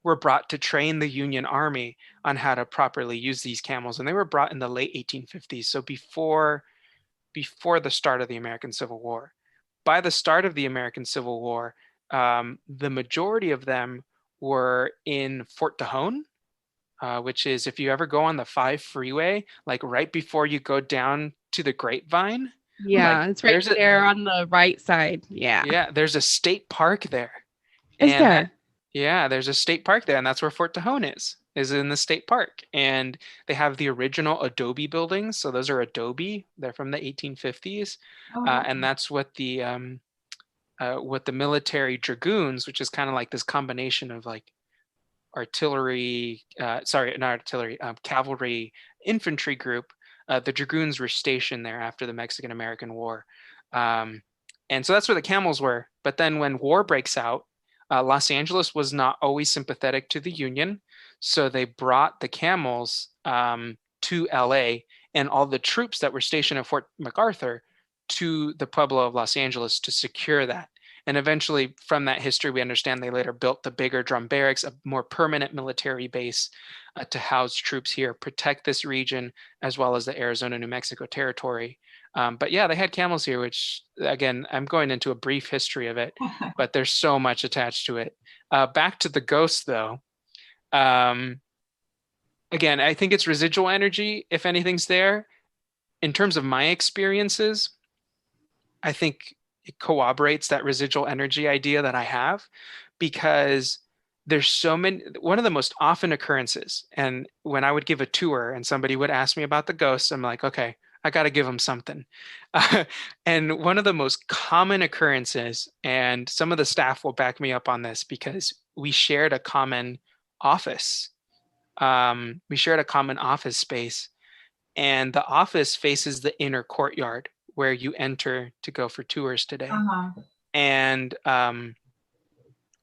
were brought to train the Union Army on how to properly use these camels, and they were brought in the late 1850s, so before the start of the American Civil War. By the start of the American Civil War, the majority of them were in Fort Tejon, which is if you ever go on the 5 freeway, like right before you go down to the Grapevine, like Yeah, it's right there's a there on the right side. Yeah. yeah, there's a state park there. Is And there? yeah, there's a state park there, and that's where Fort Tejon is in the state park. And they have the original adobe buildings. So those are adobe. They're from the 1850s. Oh, And that's what the military dragoons, which is kind of like this combination of like artillery, sorry, not artillery, cavalry infantry group. The dragoons were stationed there after the Mexican-American War. Um, and so that's where the camels were. But then when war breaks out, Los Angeles was not always sympathetic to the Union. So they brought the camels to LA and all the troops that were stationed at Fort MacArthur to the Pueblo of Los Angeles to secure that. And eventually, from that history, we understand they later built the bigger drum barracks, a more permanent military base to house troops here, protect this region, as well as the Arizona, New Mexico territory. But yeah, they had camels here, which, again, I'm going into a brief history of it, but there's so much attached to it. Back to the ghost, though. Um, Again, I think it's residual energy, if anything's there. In terms of my experiences, I think it corroborates that residual energy idea that I have because there's so many. One of the most often occurrences, and when I would give a tour and somebody would ask me about the ghosts, I'm like, okay, I got to give them something. And one of the most common occurrences, and some of the staff will back me up on this because we shared a common office. We shared a common office space, and the office faces the inner courtyard where you enter to go for tours today. uh-huh. And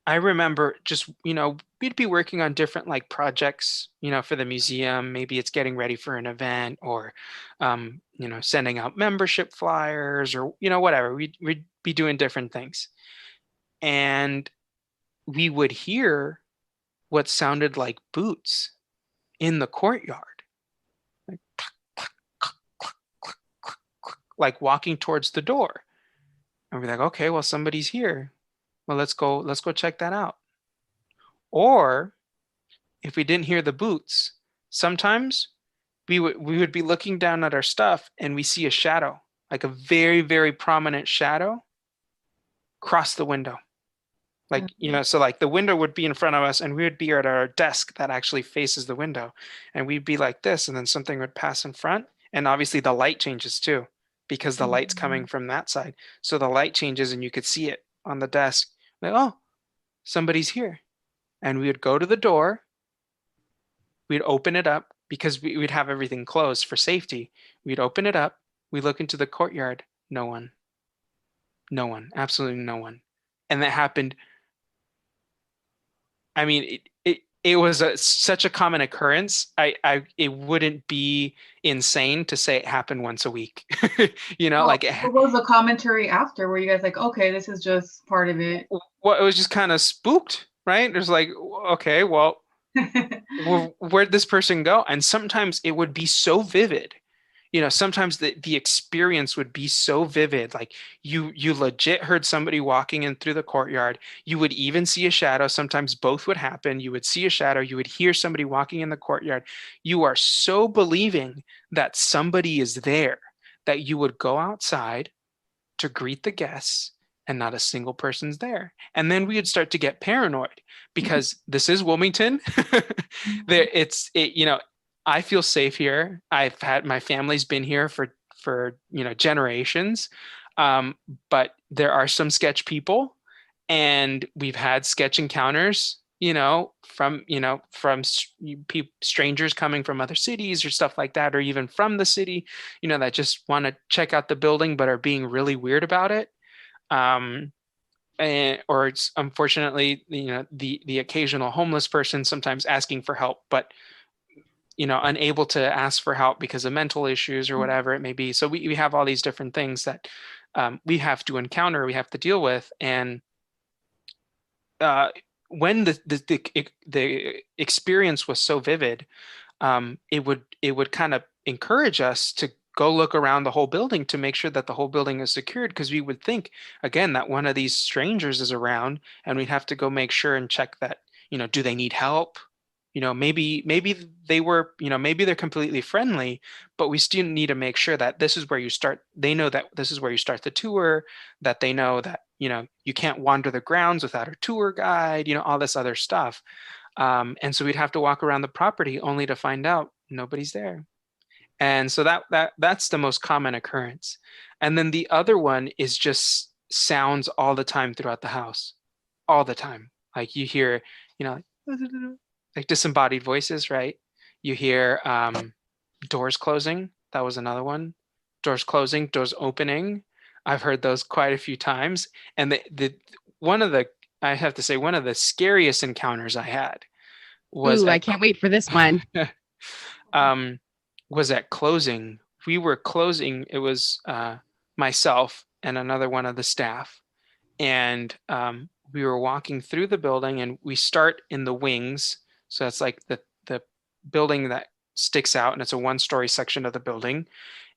I remember just, we'd be working on different like projects, for the museum. Maybe it's getting ready for an event or, sending out membership flyers or, whatever. We'd be doing different things. And we would hear what sounded like boots in the courtyard, like, like walking towards the door. And we're like, okay, well, somebody's here. Well, let's go check that out. Or if we didn't hear the boots, sometimes we would be looking down at our stuff and we see a shadow, like a very, very prominent shadow cross the window. Like, so like the window would be in front of us and we would be at our desk that actually faces the window. And we'd be like this, and then something would pass in front. And obviously the light changes too, because the light's coming Mhm. from that side. So the light changes and you could see it on the desk. Like, oh, somebody's here. And we would go to the door, we'd open it up because we'd have everything closed for safety. We'd open it up, we look into the courtyard, no one, no one, absolutely no one. And that happened. I mean, it was such a common occurrence. It wouldn't be insane to say it happened once a week. Well, Like what was the commentary after? Were you guys like, okay, this is just part of it? well, it was just kind of spooked, right? There's like, okay, well, where'd this person go? And sometimes it would be so vivid. Sometimes the experience would be so vivid. Like you legit heard somebody walking in through the courtyard. You would even see a shadow. Sometimes both would happen. You would see a shadow. You would hear somebody walking in the courtyard. You are so believing that somebody is there that you would go outside to greet the guests and not a single person's there. And then we would start to get paranoid because this is Wilmington. I feel safe here. I've had my family's been here for generations. But there are some sketch people and we've had sketch encounters, from strangers coming from other cities or stuff like that, or even from the city, that just want to check out the building but are being really weird about it. Um, or it's unfortunately, the occasional homeless person sometimes asking for help, but unable to ask for help because of mental issues or whatever it may be. So we have all these different things that we have to encounter, we have to deal with, and when the experience was so vivid, it would kind of encourage us to go look around the whole building to make sure that the whole building is secured, because we would think again that one of these strangers is around, and we'd have to go make sure and check that, do they need help? Maybe they were, maybe they're completely friendly, but we still need to make sure that this is where you start. They know that this is where you start the tour, that they know that, you can't wander the grounds without a tour guide, all this other stuff. And so we'd have to walk around the property only to find out nobody's there. And so that's the most common occurrence. And then the other one is just sounds all the time throughout the house, all the time. Like you hear, like disembodied voices, right? You hear doors closing. That was another one. Doors closing, doors opening. I've heard those quite a few times. And I have to say, one of the scariest encounters I had was I can't wait for this one. Was at closing. We were closing. It was myself and another one of the staff. And we were walking through the building, and we start in the wings. So that's like the building that sticks out, and it's a one-story section of the building.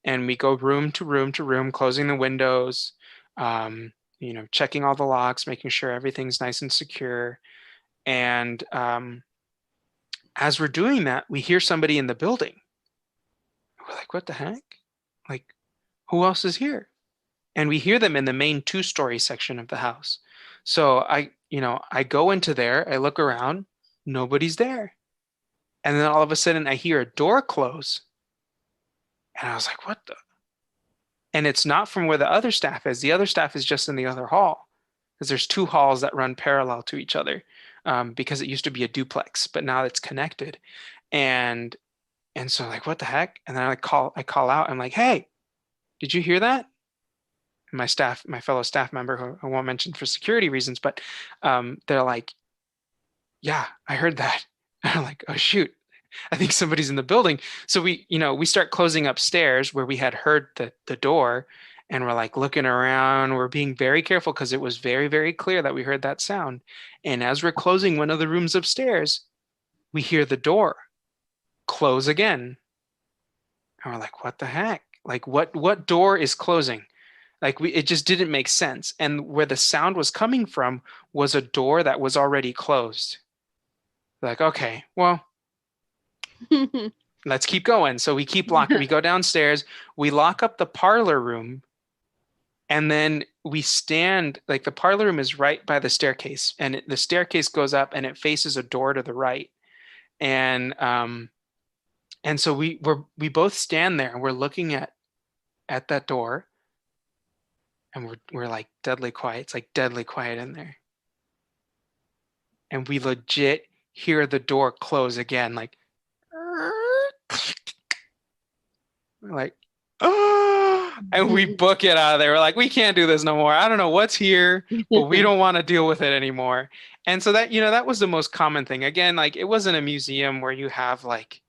And we go room to room to room, closing the windows, checking all the locks, making sure everything's nice and secure. And as we're doing that, we hear somebody in the building. We're like, what the heck? Like, who else is here? And we hear them in the main 2-story section of the house. So I go into there, I look around, nobody's there. And then all of a sudden I hear a door close. And I was like, what the? And it's not from where the other staff is. The other staff is just in the other hall, because there's 2 halls that run parallel to each other, because it used to be a duplex, but now it's connected. And so like, what the heck? And then I call out, I'm like, hey, did you hear that? And my fellow staff member, who I won't mention for security reasons, but they're like, yeah, I heard that. And I'm like, oh shoot, I think somebody's in the building. So we start closing upstairs where we had heard the door, and we're like looking around. We're being very careful because it was very, very clear that we heard that sound. And as we're closing one of the rooms upstairs, we hear the door close again. And we're like, what the heck? Like what door is closing? Like it just didn't make sense. And where the sound was coming from was a door that was already closed. Like, okay, well, let's keep going. So we keep locking. We go downstairs, we lock up the parlor room, and then we stand, like the parlor room is right by the staircase, and the staircase goes up and it faces a door to the right. And so we both stand there, and we're looking at that door, and we're like deadly quiet. It's like deadly quiet in there. And we legit hear the door close again, like we're like, oh, and we book it out of there. We're like, we can't do this no more. I don't know what's here, but we don't want to deal with it anymore. And so that, that was the most common thing. Again, like it wasn't a museum where you have like,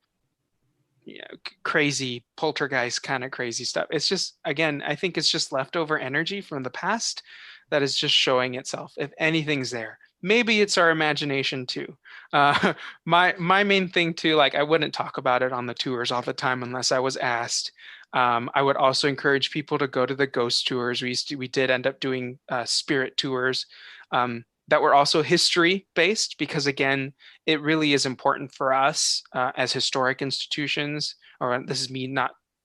crazy poltergeist kind of crazy stuff. It's just, again, I think it's just leftover energy from the past that is just showing itself. If anything's there, maybe it's our imagination too. My main thing too, like I wouldn't talk about it on the tours all the time unless I was asked. I would also encourage people to go to the ghost tours. We did end up doing spirit tours that were also history based, because again, it really is important for us as historic institutions, or this is me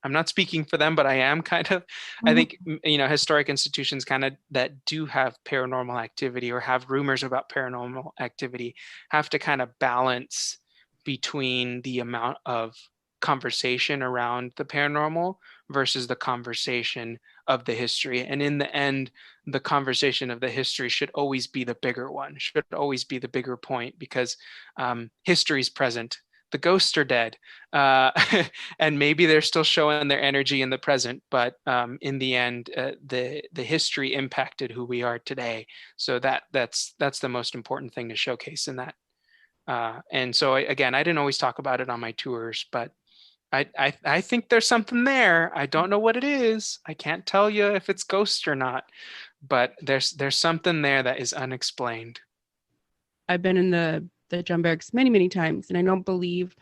I'm not speaking for them, but I am kind of, I think, historic institutions kind of that do have paranormal activity or have rumors about paranormal activity have to kind of balance between the amount of conversation around the paranormal versus the conversation of the history. And in the end, the conversation of the history should always be the bigger one, should always be the bigger point, because history is present. The ghosts are dead, and maybe they're still showing their energy in the present, but in the end, the history impacted who we are today. So that's the most important thing to showcase in that. And so again, I didn't always talk about it on my tours, but I think there's something there. I don't know what it is. I can't tell you if it's ghosts or not, but there's something there that is unexplained. I've been in the drum barracks many, many times, and I don't believe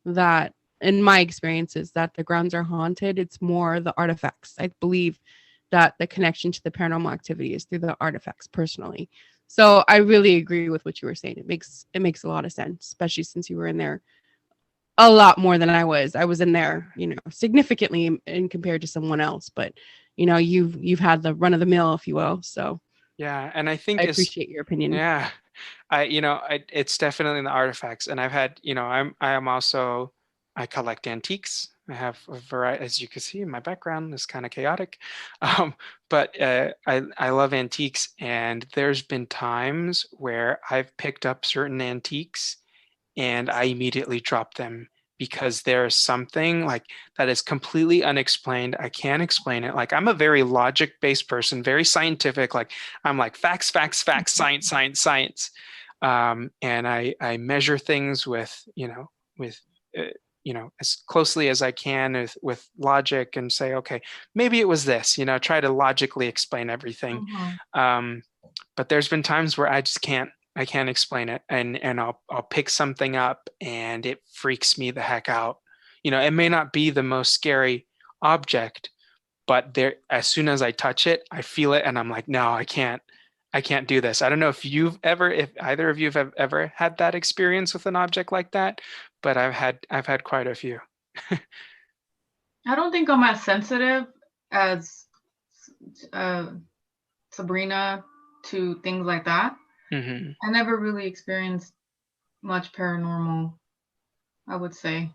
that, in my experiences, that the grounds are haunted. It's more the artifacts. I believe that the connection to the paranormal activity is through the artifacts personally. So I really agree with what you were saying. It makes a lot of sense, especially since you were in there a lot more than I was. I was in there, significantly in compared to someone else, but you've had the run of the mill, if you will. So Yeah, and I I think appreciate your opinion. yeah, it's definitely in the artifacts, and I've had, I collect antiques. I have a variety, as you can see in my background, is kind of chaotic, but I love antiques, and there's been times where I've picked up certain antiques and I immediately drop them because there's something like that is completely unexplained. I can't explain it. Like I'm a very logic-based person, very scientific. Like I'm like facts, facts, facts, science, science, science. And I measure things with as closely as I can with logic and say, okay, maybe it was this. Try to logically explain everything. But there's been times where I can't explain it, and I'll pick something up and it freaks me the heck out. It may not be the most scary object, but as soon as I touch it, I feel it and I'm like, no, I can't do this. I don't know if if either of you have ever had that experience with an object like that, but I've had quite a few. I don't think I'm as sensitive as Sabrina to things like that. Mm-hmm. I never really experienced much paranormal, I would say.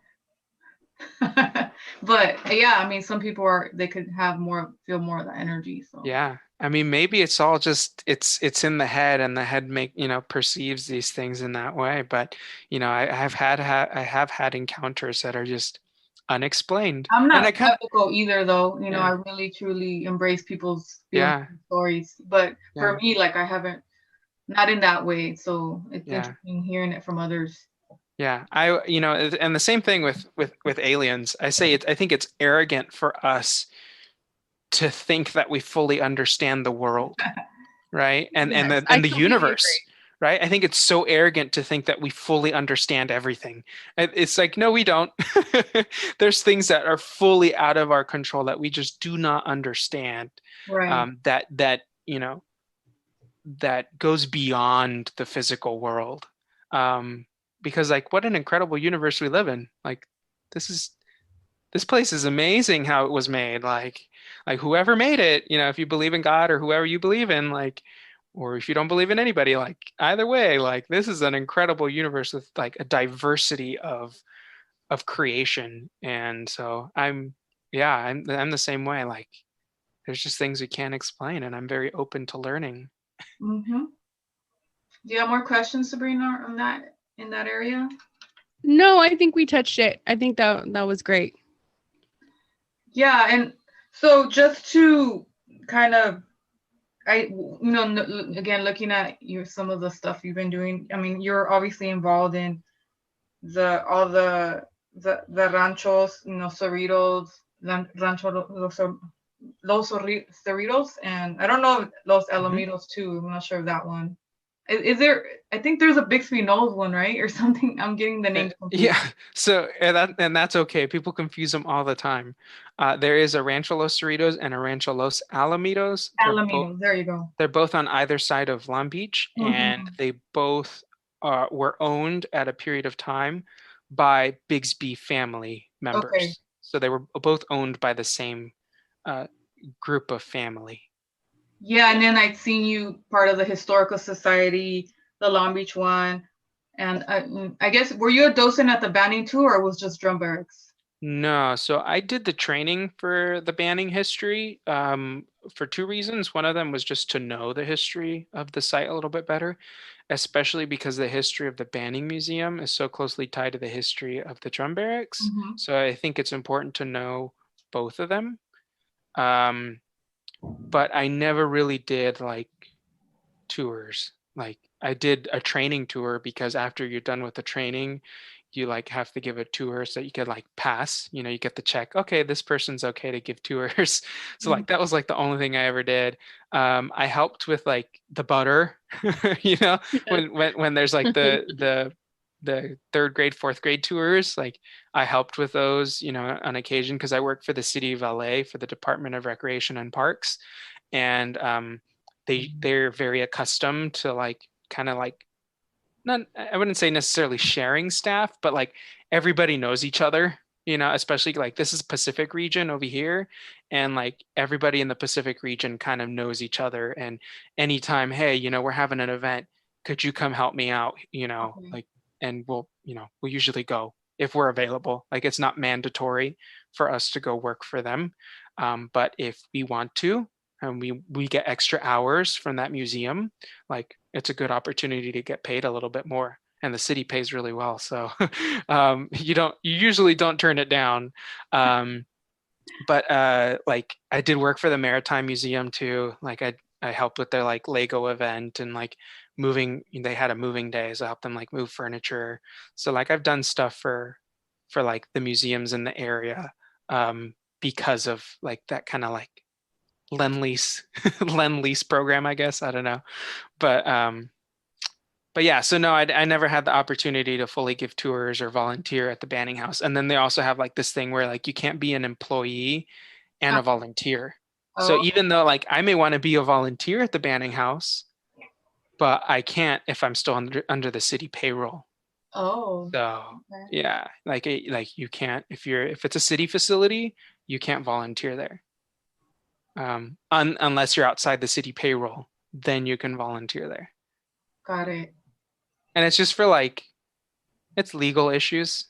But yeah, I mean, some people they could feel more of the energy. So Yeah. I mean, maybe it's all just it's in the head, and the head perceives these things in that way. But I have had encounters that are just unexplained. I'm And not I kind of skeptical either, though. yeah, I really truly embrace people's feelings yeah, and stories. But yeah, for me, like I haven't, not in that way. So it's yeah. interesting hearing it from others. Yeah, and the same thing with aliens. I think it's arrogant for us to think that we fully understand the world, right? Yes, I And the completely universe, agree. right? I think it's so arrogant to think that we fully understand everything. It's like, no, we don't. There's things that are fully out of our control that we just do not understand. Right. That goes beyond the physical world. Because like, what an incredible universe we live in. Like, this place is amazing how it was made. Like whoever made it, if you believe in God or whoever you believe in, like, or if you don't believe in anybody, like either way, like this is an incredible universe with like a diversity of creation. And so I'm the same way. Like there's just things we can't explain, and I'm very open to learning. Mm-hmm. Do you have more questions, Sabrina, on that in that area? No, I think we touched it. I think that was great. Yeah, and so just to kind of, again, looking at some of the stuff you've been doing. I mean, you're obviously involved in all the ranchos, Cerritos, rancho los Cerritos, and I don't know if Los Alamitos too. I'm not sure of that one. Is there? I think there's a Bixby Knolls one, right, or something. I'm getting the names confused. Yeah, so and that's okay. People confuse them all the time. There is a Rancho Los Cerritos and a Rancho Los Alamitos. Alamitos. There you go. They're both on either side of Long Beach, and they both were owned at a period of time by Bigsby family members. Okay. So they were both owned by the same group of family. Yeah, and then I'd seen you part of the Historical Society, the Long Beach one, and I guess, were you a docent at the Banning too, or was just drum barracks? No, so I did the training for the Banning history for two reasons. One of them was just to know the history of the site a little bit better, especially because the history of the Banning Museum is so closely tied to the history of the drum barracks. So I think it's important to know both of them. But I never really did like tours. Like I did a training tour because after you're done with the training, you like have to give a tour so you could like pass, you know, you get the check, okay, this person's okay to give tours. So like that was like the only thing I ever did. I helped with like the butter, you know, when there's like the third grade, fourth grade tours, like I helped with those, you know, on occasion, because I work for the city of LA for the Department of Recreation and Parks. And they're very accustomed to like kind of like, not, I wouldn't say necessarily sharing staff, but like everybody knows each other, you know, especially like this is Pacific region over here, and like everybody in the Pacific region kind of knows each other. And anytime, hey, you know, we're having an event, could you come help me out, you know, Okay. like, and we'll, you know, we'll usually go if we're available. Like it's not mandatory for us to go work for them, but if we want to, and we get extra hours from that museum, like it's a good opportunity to get paid a little bit more, and the city pays really well, so you usually don't turn it down. But like I did work for the Maritime Museum too. Like I helped with their like Lego event, and like moving, they had a moving day, so I helped them like move furniture. So like I've done stuff for like the museums in the area, because of like that kind of like lend lease lend lease program, I guess. I don't know. But yeah, so no, I never had the opportunity to fully give tours or volunteer at the Banning House. And then they also have like this thing where like you can't be an employee and a volunteer. So Oh, even though like I may want to be a volunteer at the Banning House, but I can't if I'm still under the city payroll. oh, So okay. yeah, like you can't, if it's a city facility, you can't volunteer there. Unless you're outside the city payroll, then you can volunteer there. Got it. And it's just for like, it's legal issues,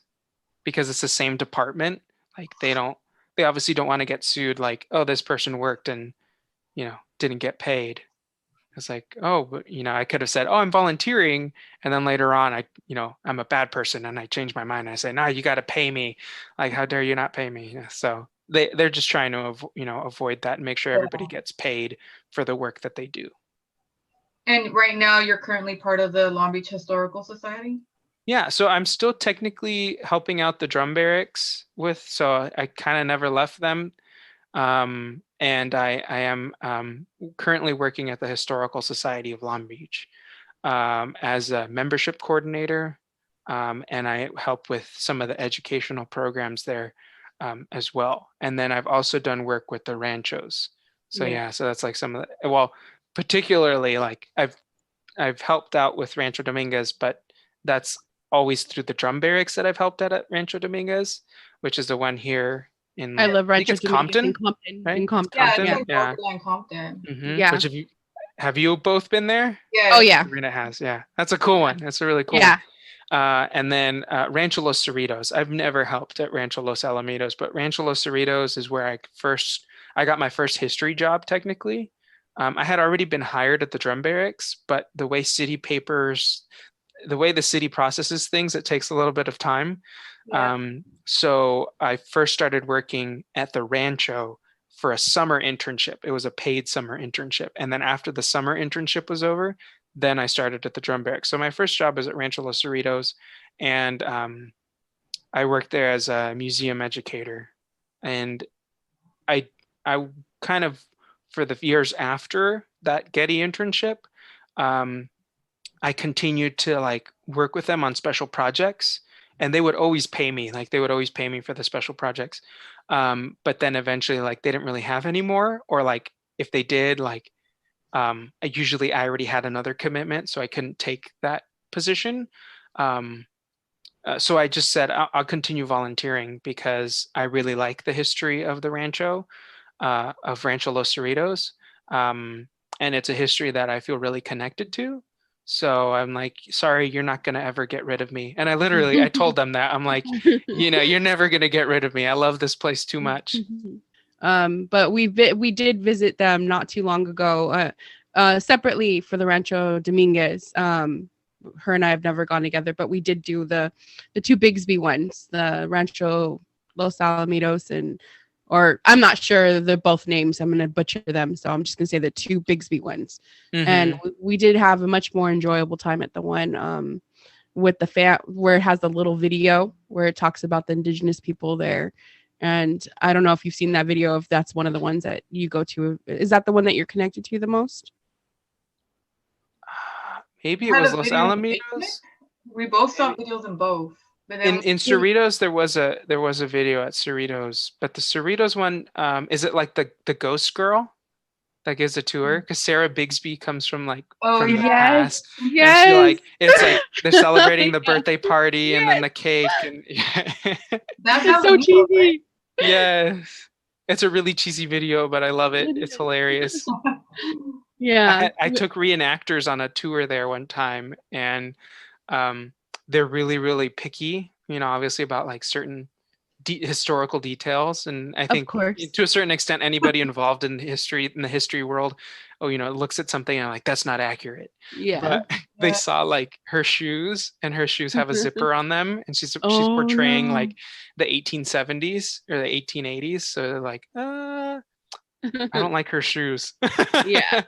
because it's the same department. Like they obviously don't want to get sued. Like, oh, this person worked and, you know, didn't get paid. It's like, oh, but you know, I could have said, oh, I'm volunteering. And then later on, I'm a bad person and I change my mind. And I say, no, you got to pay me. Like, how dare you not pay me? So they're just trying to, avoid that and make sure everybody Yeah. gets paid for the work that they do. And right now you're currently part of the Long Beach Historical Society? Yeah, so I'm still technically helping out the drum barracks so I kind of never left them. And I am currently working at the Historical Society of Long Beach as a membership coordinator. And I help with some of the educational programs there as well. And then I've also done work with the ranchos. So yeah, so that's like some of the, well, particularly like I've helped out with Rancho Dominguez, but that's always through the drum barracks that I've helped at Rancho Dominguez, which is the one here in, I love I think Rancho it's Dominguez Compton, in Compton. right? In Compton. Yeah, Compton, I think yeah. in Compton. Yeah. Which have you both been there? Yeah. Oh yeah. Sabrina has, yeah. That's a cool one. That's a really cool Yeah. one. And then Rancho Los Cerritos. I've never helped at Rancho Los Alamitos, but Rancho Los Cerritos is where I got my first history job technically. I had already been hired at the drum barracks, but the way the city processes things, it takes a little bit of time. Yeah. So I first started working at the Rancho for a summer internship. It was a paid summer internship. And then after the summer internship was over, then I started at the drum barracks. So my first job was at Rancho Los Cerritos, and I worked there as a museum educator. And I kind of, for the years after that Getty internship, I continued to like work with them on special projects, and they would always pay me. Like they would always pay me for the special projects. But then eventually like they didn't really have any more, or like if they did, like I already had another commitment, so I couldn't take that position. So I just said I'll continue volunteering because I really like the history of the Rancho, of Rancho Los Cerritos. And it's a history that I feel really connected to. So I'm like, sorry, you're not going to ever get rid of me. And I told them that. I'm like, you're never going to get rid of me. I love this place too much. But we did visit them not too long ago, separately for the Rancho Dominguez. Her and I have never gone together, but we did do the two Bigsby ones, the Rancho Los Alamitos or I'm not sure they're both names. I'm going to butcher them. So I'm just going to say the two Bigsby ones. Mm-hmm. And we did have a much more enjoyable time at the one with where it has the little video where it talks about the indigenous people there. And I don't know if you've seen that video, if that's one of the ones that you go to. Is that the one that you're connected to the most? Maybe it Had was a Los video in the basement. Alamitos. We both saw videos in both. But In Cerritos, there was a video at Cerritos, but the Cerritos one, is it like the ghost girl that gives a tour? Because Sarah Bigsby comes from like from the past, and she like it's like they're celebrating the birthday party and then the cake, and that's so cheesy. Yes, it's a really cheesy video, but I love it. It's hilarious. Yeah, I took reenactors on a tour there one time, and they're really, really picky, obviously about like certain historical details. And I think to a certain extent, anybody involved in the history world, looks at something and like, that's not accurate. Yeah. But they saw like her shoes, and her shoes have a zipper on them, and she's portraying like the 1870s or the 1880s. So they're like, I don't like her shoes. Yeah.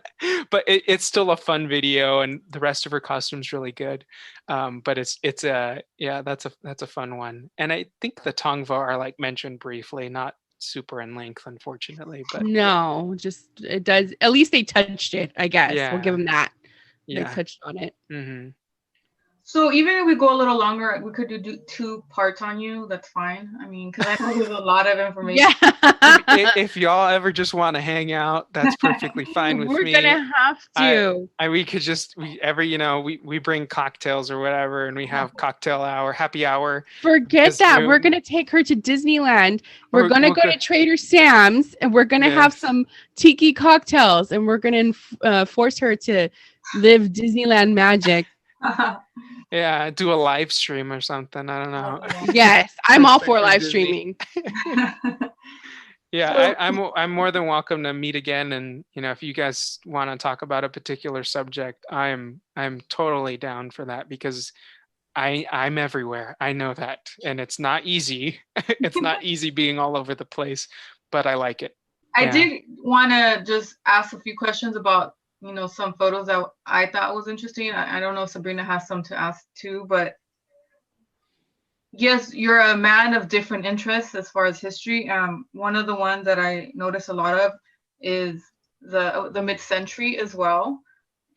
But it's still a fun video, and the rest of her costume's really good. But that's a fun one. And I think the Tongva are like mentioned briefly, not super in length, unfortunately. But no, just it does. At least they touched it, I guess. Yeah. We'll give them that. Yeah. They touched on it. Mm-hmm. So even if we go a little longer, we could do 2 parts on you. That's fine. I mean, because I know there's a lot of information. Yeah. If y'all ever just want to hang out, that's perfectly fine with me. We're gonna have to. We could just we bring cocktails or whatever, and we have cocktail hour, happy hour. Forget that. We're gonna take her to Disneyland. We're gonna go to Trader Sam's, and we're gonna have some tiki cocktails, and we're gonna force her to live Disneyland magic. Yeah, do a live stream or something. I don't know. Yes, I'm all for live streaming. Yeah, I'm more than welcome to meet again, and if you guys want to talk about a particular subject, I'm totally down for that, because I'm everywhere. I know that, and it's not easy. It's not easy being all over the place, but I like it. I did want to just ask a few questions about some photos that I thought was interesting. I don't know if Sabrina has some to ask too, but yes, you're a man of different interests as far as history. One of the ones that I notice a lot of is the mid-century as well,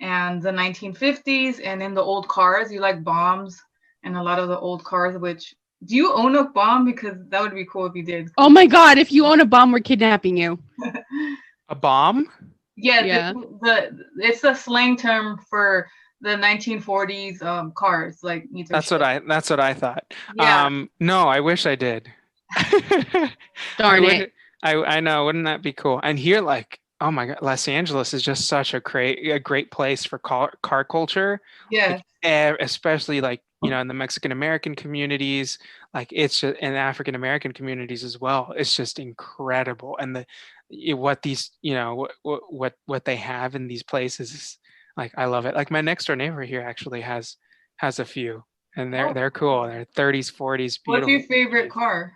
and the 1950s, and in the old cars. You like bombs and a lot of the old cars. Which, do you own a bomb? Because that would be cool if you did. Oh my God! If you own a bomb, we're kidnapping you. A bomb? Yeah. It's the slang term for the 1940s cars. Like that's what I thought. Yeah. No, I wish I did. Darn it. I know. Wouldn't that be cool? And here, like, oh my God, Los Angeles is just such a great place for car culture. Yeah. Like, especially like in the Mexican American communities, like it's just, and African American communities as well. It's just incredible, and what these what they have in these places is, like, I love it. Like my next door neighbor here actually has a few, and they're cool. They're 30s, 40s. Beautiful. What's your favorite car?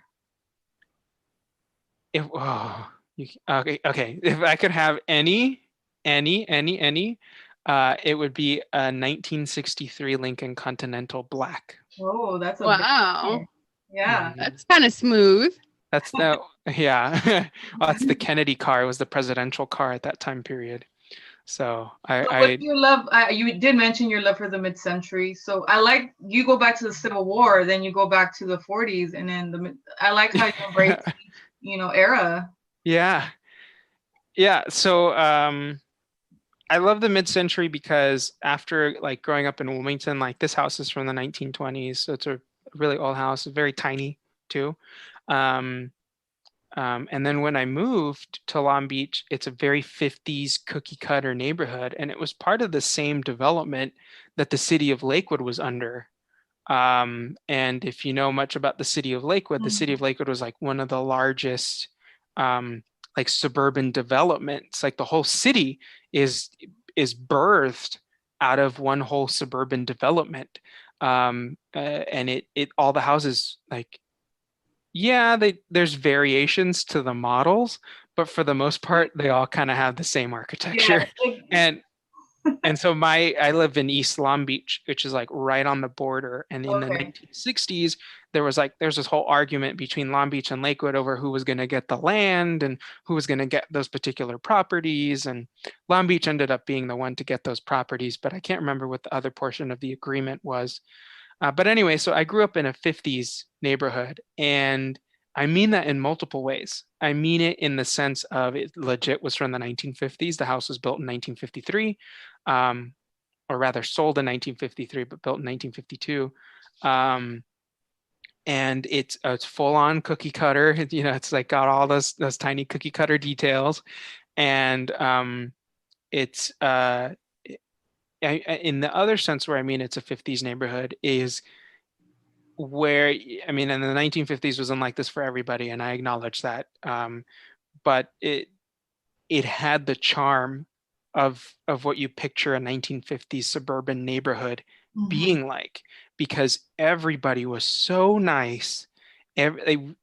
Okay. If I could have any, it would be a 1963 Lincoln Continental Black. Oh, that's a wow. Yeah. That's kind of smooth. That's well, that's the Kennedy car. It was the presidential car at that time period. So what do you love? You did mention your love for the mid-century. So I like you go back to the Civil War, then you go back to the 40s, and then I like how you embrace era. Yeah. So I love the mid-century because after like growing up in Wilmington, like this house is from the 1920s, so it's a really old house, very tiny too. And then when I moved to Long Beach, it's a very 50s cookie cutter neighborhood, and it was part of the same development that the city of Lakewood was under. And if you know much about the city of Lakewood, the city of Lakewood was like one of the largest like suburban developments. Like the whole city is birthed out of one whole suburban development. And it all the houses, like, there's variations to the models, but for the most part, they all kind of have the same architecture. Yeah, And so I live in East Long Beach, which is like right on the border. And in the Okay. 1960s, there's this whole argument between Long Beach and Lakewood over who was going to get the land and who was going to get those particular properties. And Long Beach ended up being the one to get those properties, but I can't remember what the other portion of the agreement was. But anyway, so I grew up in a 50s neighborhood, and I mean that in multiple ways. I mean it in the sense of it legit was from the 1950s. The house was built in 1953, or rather sold in 1953, but built in 1952. And it's full on cookie cutter. It's like got all those tiny cookie cutter details, and it's in the other sense where I mean it's a 50s neighborhood is where I mean, in the 1950s wasn't like this for everybody, and I acknowledge that. But it had the charm of what you picture a 1950s suburban neighborhood Mhm. being like, because everybody was so nice.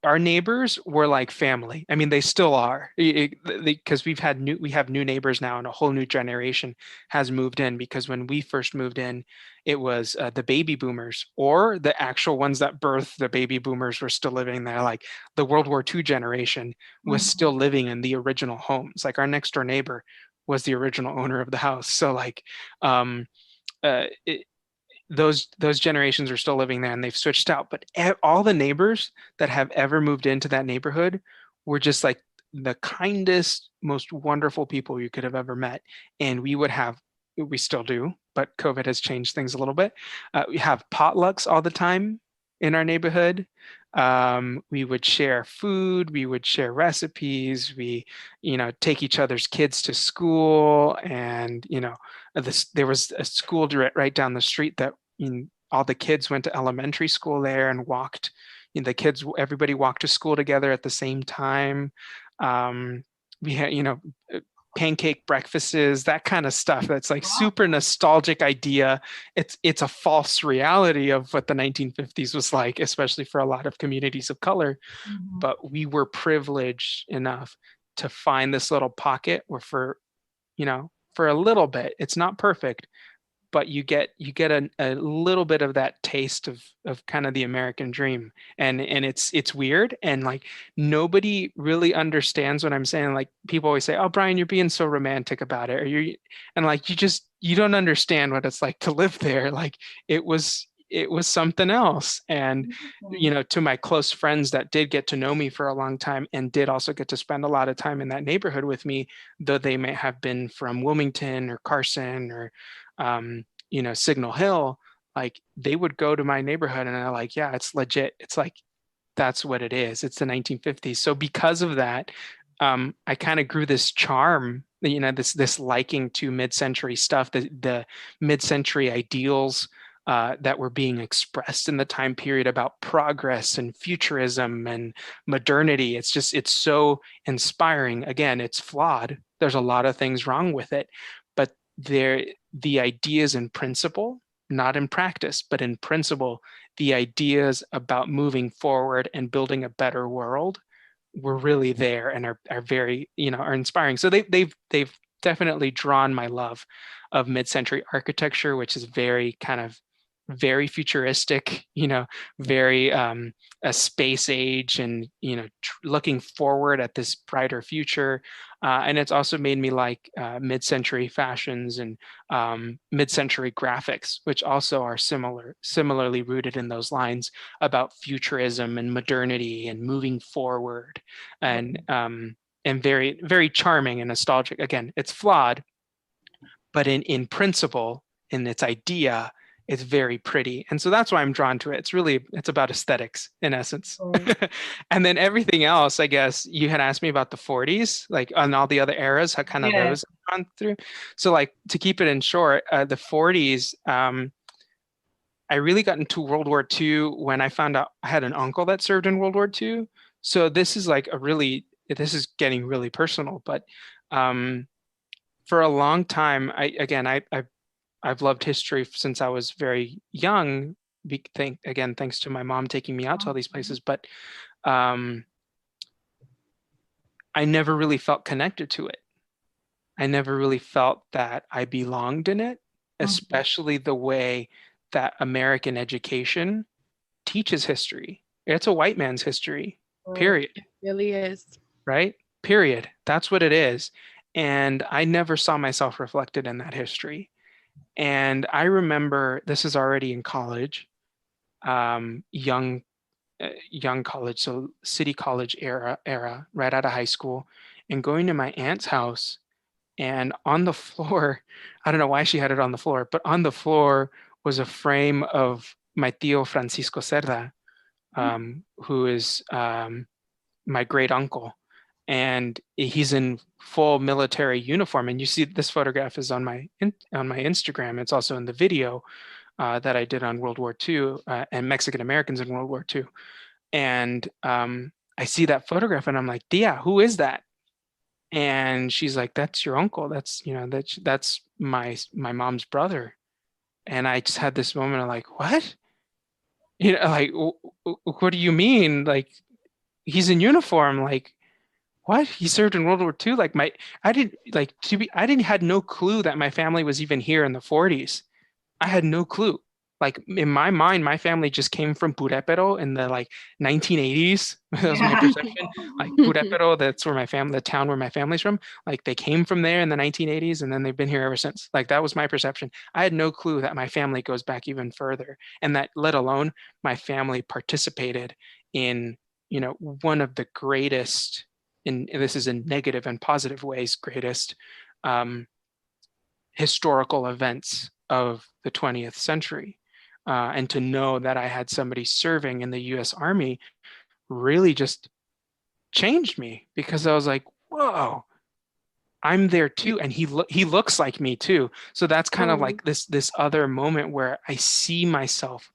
Our neighbors were like family. I mean, they still are, because we have new neighbors now, and a whole new generation has moved in. Because when we first moved in, it was the baby boomers, or the actual ones that birthed the baby boomers were still living there. Like the World War II generation was Mhm. still living in the original homes. Like our next door neighbor was the original owner of the house. So like, um, it, those generations are still living there, and they've switched out. But all the neighbors that have ever moved into that neighborhood were just like the kindest, most wonderful people you could have ever met. And we still do, but COVID has changed things a little bit. We have potlucks all the time in our neighborhood. We would share food, we would share recipes, we, take each other's kids to school, and there was a school right down the street that, all the kids went to elementary school there and walked. Everybody walked to school together at the same time. Um, we had, pancake breakfasts, that kind of stuff. That's like Wow. super nostalgic idea. It's a false reality of what the 1950s was like, especially for a lot of communities of color. Mhm. But we were privileged enough to find this little pocket where for a little bit, it's not perfect, but you get a little bit of that taste of kind of the American dream. And it's weird, and like nobody really understands what I'm saying. Like people always say, "Oh, Brian, you're being so romantic about it," or and like you don't understand what it's like to live there. Like it was something else. And Mhm. to my close friends that did get to know me for a long time and did also get to spend a lot of time in that neighborhood with me, though they may have been from Wilmington or Carson or Signal Hill, like they would go to my neighborhood and they're like, yeah, it's legit. It's like, that's what it is. It's the 1950s. So because of that, I kind of grew this charm, this liking to mid-century stuff, the mid-century ideals that were being expressed in the time period about progress and futurism and modernity. It's so inspiring. Again, it's flawed. There's a lot of things wrong with it, but the ideas in principle, not in practice, but in principle, the ideas about moving forward and building a better world were really there and are very, are inspiring. So they've definitely drawn my love of mid-century architecture, which is very kind of very futuristic, very a space age, and looking forward at this brighter future. And it's also made me like mid-century fashions and mid-century graphics, which also are similarly rooted in those lines about futurism and modernity and moving forward, and very, very charming and nostalgic. Again, it's flawed, but in principle, in its idea, it's very pretty. And so that's why I'm drawn to it. It's about aesthetics in essence. Right. And then everything else, I guess you had asked me about the 40s, like on all the other eras, how kind of Yes. those have gone through. So like to keep it in short, the 40s, I really got into World War II when I found out I had an uncle that served in World War II. So this is getting really personal, but um, for a long time, I've loved history since I was very young. Thanks to my mom taking me out to all these Mhm. places, but um, I never really felt connected to it. I never really felt that I belonged in it, especially the way that American education teaches history. It's a white man's history, Right. period, It really is. right? Period. That's what it is. And I never saw myself reflected in that history. And I remember, this is already in college, young college, so city college era, right out of high school, and going to my aunt's house, and on the floor, I don't know why she had it on the floor, but on the floor was a frame of my tío Francisco Cerda, who is my great uncle, and he's in full military uniform. And you see this photograph is on my Instagram. It's also in the video that I did on World War II and Mexican Americans in World War II. And I see that photograph and I'm like, Dia, who is that? And she's like, that's your uncle. That's, that's my mom's brother. And I just had this moment of like, what? Like, what do you mean? Like, he's in uniform. Like, what? He served in World War II? Like I didn't had no clue that my family was even here in the 40s. I had no clue. Like in my mind, my family just came from Purépero in the like 1980s. That was my Yeah. perception. Like Purépero, that's where the town where my family's from. Like they came from there in the 1980s and then they've been here ever since. Like that was my perception. I had no clue that my family goes back even further, and that let alone my family participated in, one of the greatest, and this is in negative and positive ways, greatest historical events of the 20th century. And to know that I had somebody serving in the US Army really just changed me, because I was like, whoa, I'm there too. And he looks like me too. So that's kind of like this other moment where I see myself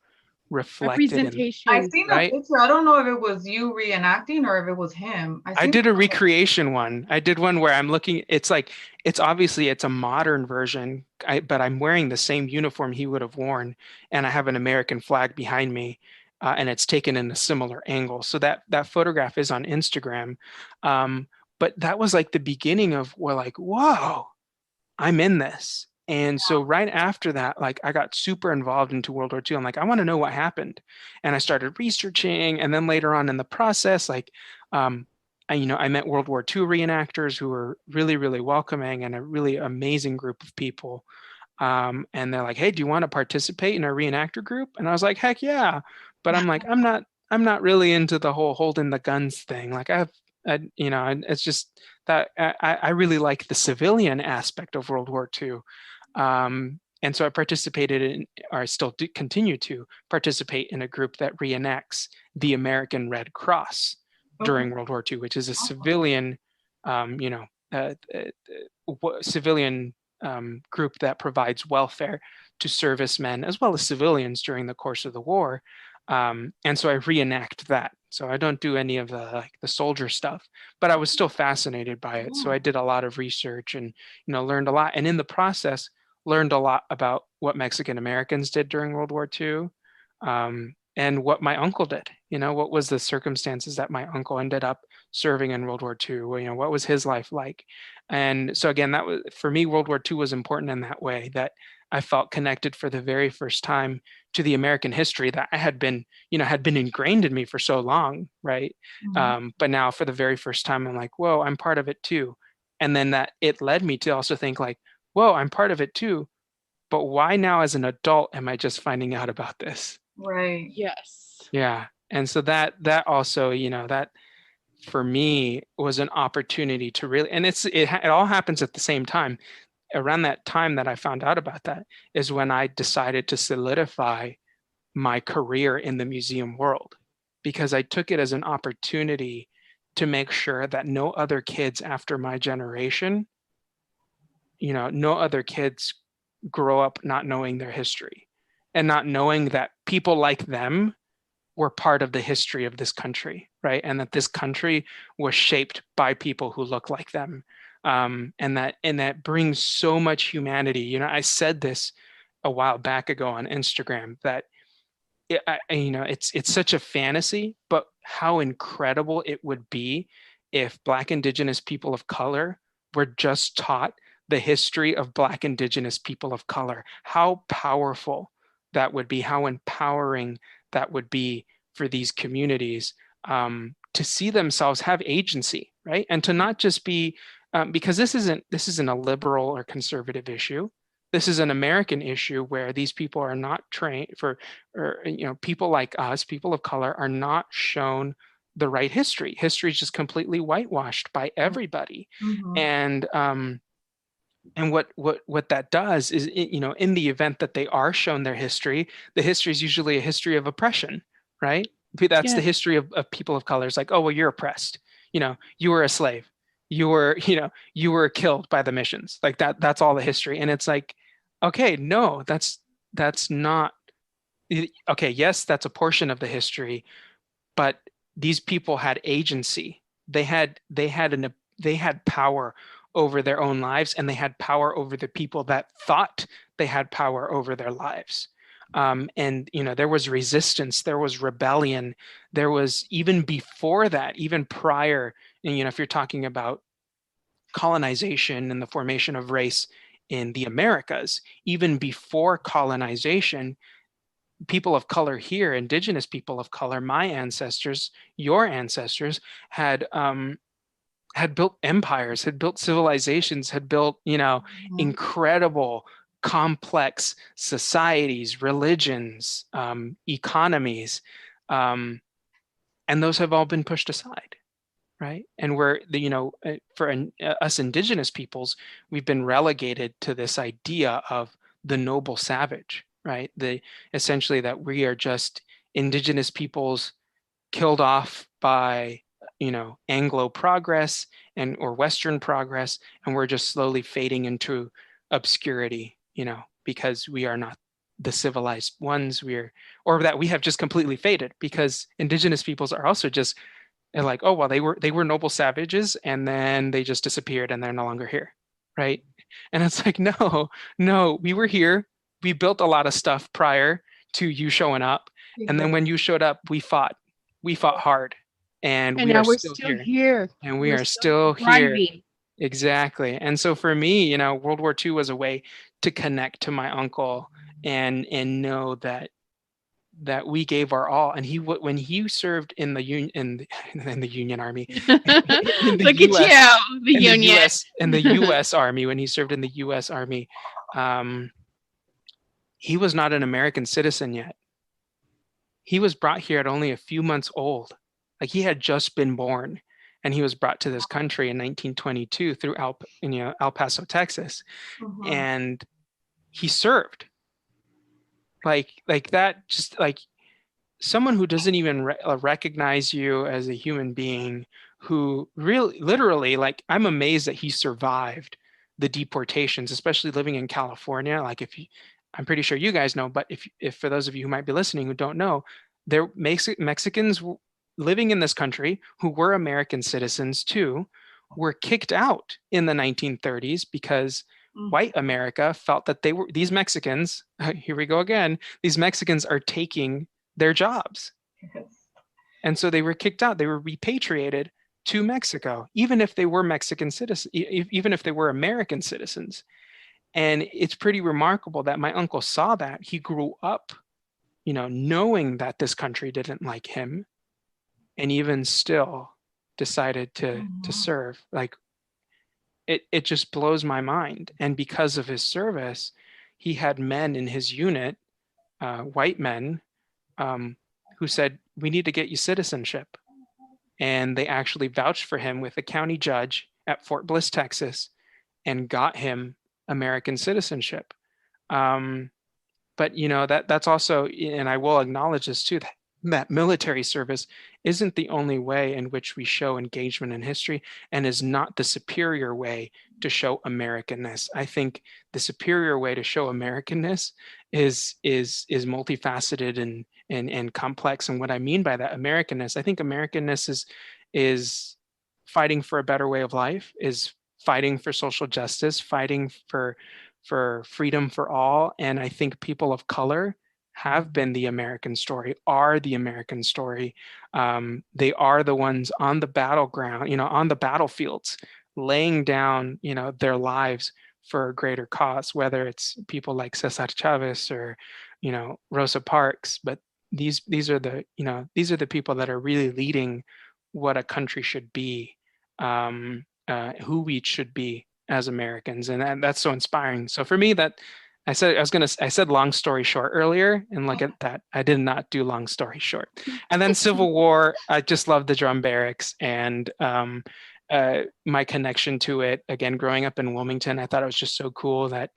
reflected in, I Representation. seen the right? picture. I don't know if it was you reenacting or if it was him. I seen did a the picture. recreation one. I did one where I'm looking, it's like, it's obviously it's a modern version, but I'm wearing the same uniform he would have worn, and I have an American flag behind me, and it's taken in a similar angle. So that photograph is on Instagram. But that was like the beginning of, well, like, whoa, I'm in this. And so right after that, like I got super involved into World War II. I'm like, I want to know what happened. And I started researching. And then later on in the process, like, I met World War II reenactors who were really, really welcoming and a really amazing group of people. And they're like, hey, do you want to participate in a reenactor group? And I was like, heck yeah. But I'm like, I'm not really into the whole holding the guns thing. Like it's just that I really like the civilian aspect of World War II. And so I participated in, or I still do continue to participate in a group that reenacts the American Red Cross during World War II, which is a civilian, civilian group that provides welfare to servicemen as well as civilians during the course of the war. And so I reenact that. So I don't do any of the soldier stuff, but I was still fascinated by it. So I did a lot of research and, learned a lot. And in the process, learned a lot about what Mexican Americans did during World War II, and what my uncle did. What was the circumstances that my uncle ended up serving in World War II? What was his life like? And so again, that was, for me, World War II was important in that way, that I felt connected for the very first time to the American history that I had been ingrained in me for so long, right? But now for the very first time, I'm like, whoa, I'm part of it too. And then that it led me to also think like, whoa, I'm part of it too. But why now as an adult am I just finding out about this? Right. Yes. Yeah. And so that also, that for me was an opportunity to really, and it all happens at the same time. Around that time that I found out about that is when I decided to solidify my career in the museum world, because I took it as an opportunity to make sure that no other kids after my generation, no other kids grow up not knowing their history and not knowing that people like them were part of the history of this country, right? And that this country was shaped by people who look like them. And that brings so much humanity. I said this a while back ago on Instagram that it's such a fantasy, but how incredible it would be if Black, Indigenous people of color were just taught the history of Black, Indigenous, people of color. How powerful that would be, how empowering that would be for these communities, to see themselves have agency, right? And to not just be, because this isn't a liberal or conservative issue. This is an American issue where these people are not trained or people like us, people of color, are not shown the right history. History is just completely whitewashed by everybody. And what that does is, in the event that they are shown their history, the history is usually a history of oppression, right? That's the history of people of color. It's like, oh, well, you're oppressed. You were a slave. You were killed by the missions. Like that's all the history. And it's like, okay, no, that's not, okay, yes, that's a portion of the history, but these people had agency. They had power over their own lives, and they had power over the people that thought they had power over their lives. And there was resistance, there was rebellion, there was, even before that, even prior, and if you're talking about colonization and the formation of race in the Americas, even before colonization, people of color here, indigenous people of color, my ancestors, your ancestors, had built empires, had built civilizations, had built, incredible, complex societies, religions, economies, and those have all been pushed aside, right? And we're, for us indigenous peoples, we've been relegated to this idea of the noble savage, right? Essentially that we are just indigenous peoples killed off by Anglo progress or Western progress, and we're just slowly fading into obscurity, because we are not the civilized ones. Or that we have just completely faded, because indigenous peoples are also just like, oh, well, they were noble savages, and then they just disappeared, and they're no longer here, right? And it's like, no, we were here. We built a lot of stuff prior to you showing up, and then when you showed up, we fought hard. And we now are we're still here. And we We're are still here. thriving. Exactly. And so for me, World War II was a way to connect to my uncle and know that we gave our all. And when he served in the Union, in the Union Army, in the Look US, at you, the Union. in the US Army, when he served in the US Army, he was not an American citizen yet. He was brought here at only a few months old. Like, he had just been born, and he was brought to this country in 1922 through El Paso, Texas, and he served. Like that, just like someone who doesn't even recognize you as a human being, who really, literally, like, I'm amazed that he survived the deportations, especially living in California. Like, I'm pretty sure you guys know, but if for those of you who might be listening who don't know, there Mexicans living in this country who were American citizens too, were kicked out in the 1930s because white America felt that these Mexicans, here we go again, these Mexicans are taking their jobs. And so they were kicked out. They were repatriated to Mexico, even if they were Mexican citizens, even if they were American citizens. And it's pretty remarkable that my uncle saw that. He grew up, knowing that this country didn't like him, and even still decided to serve. Like, it just blows my mind. And because of his service, he had men in his unit, white men, who said, we need to get you citizenship. And they actually vouched for him with a county judge at Fort Bliss, Texas, and got him American citizenship. But that's also, and I will acknowledge this too, that military service isn't the only way in which we show engagement in history, and is not the superior way to show Americanness. I think the superior way to show Americanness is multifaceted and complex. And what I mean by that, Americanness, I think Americanness is fighting for a better way of life, is fighting for social justice, fighting for freedom for all. And I think people of color have been the American story, are the American story. They are the ones on the battleground, on the battlefields, laying down, their lives for a greater cause, whether it's people like Cesar Chavez or, Rosa Parks. But these are the people that are really leading what a country should be, who we should be as Americans, and that's so inspiring. So for me, that I said long story short earlier, and look at that, I did not do long story short. And then Civil War, I just love the drum barracks and my connection to it. Again, growing up in Wilmington, I thought it was just so cool that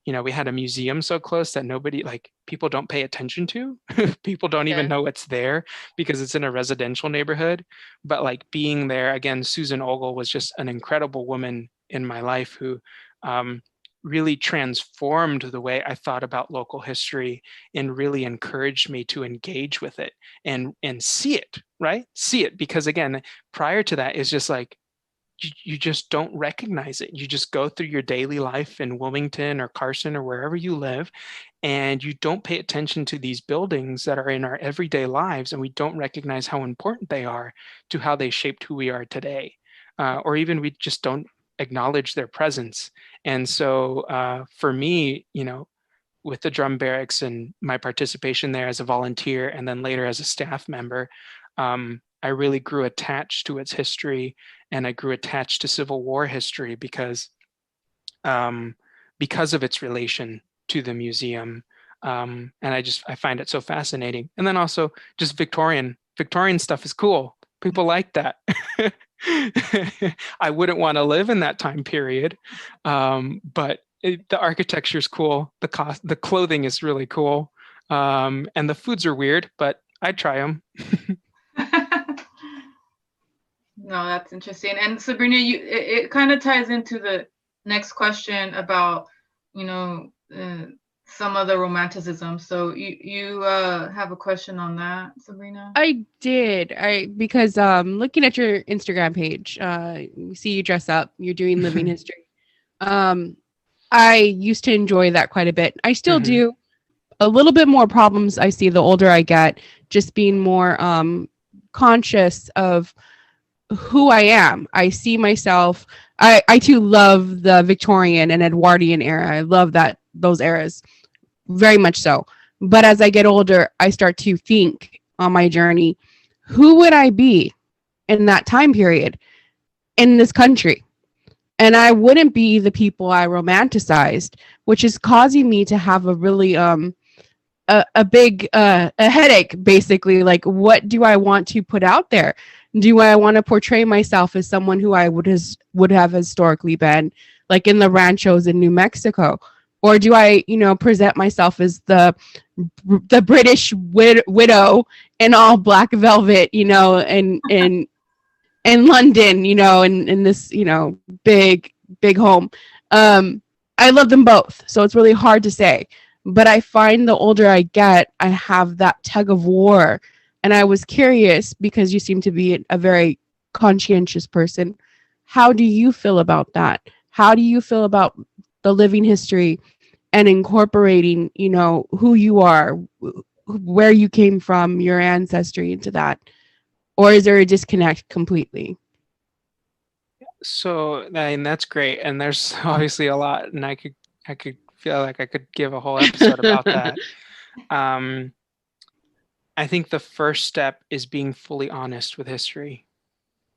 we had a museum so close that people don't pay attention to. People don't even know it's there because it's in a residential neighborhood. But like being there, again, Susan Ogle was just an incredible woman in my life who really transformed the way I thought about local history and really encouraged me to engage with it and see it, right? See it, because again, prior to that, it's just like, you just don't recognize it. You just go through your daily life in Wilmington or Carson or wherever you live, and you don't pay attention to these buildings that are in our everyday lives, and we don't recognize how important they are to how they shaped who we are today. Or even we just don't acknowledge their presence. And so for me, with the drum barracks and my participation there as a volunteer and then later as a staff member, I really grew attached to its history, and I grew attached to Civil War history because of its relation to the museum. And I find it so fascinating. And then also just Victorian stuff is cool. People like that. I wouldn't want to live in that time period, but the architecture is cool. The clothing is really cool, and the foods are weird, but I'd try them. No, that's interesting. And Sabrina, it kind of ties into the next question about some of the romanticism. So you have a question on that, Sabrina? I did. Because looking at your Instagram page, you see you dress up, you're doing living history. I used to enjoy that quite a bit. I still do. A little bit more problems I see the older I get, just being more conscious of who I am. I see myself. I too love the Victorian and Edwardian era. I love those eras very much so. But as I get older, I start to think on my journey, who would I be in that time period in this country? And I wouldn't be the people I romanticized, which is causing me to have a really a big headache, basically. Like, what do I want to put out there? Do I want to portray myself as someone who I would have historically been, like in the ranchos in New Mexico? Or do I, present myself as the British widow in all black velvet, in London, in this, big home? I love them both, so it's really hard to say. But I find the older I get, I have that tug of war. And I was curious, because you seem to be a very conscientious person. How do you feel about that? How do you feel about the living history and incorporating, who you are, where you came from, your ancestry into that? Or is there a disconnect completely? So, and that's great. And there's obviously a lot, and I could feel like I could give a whole episode about that. I think the first step is being fully honest with history.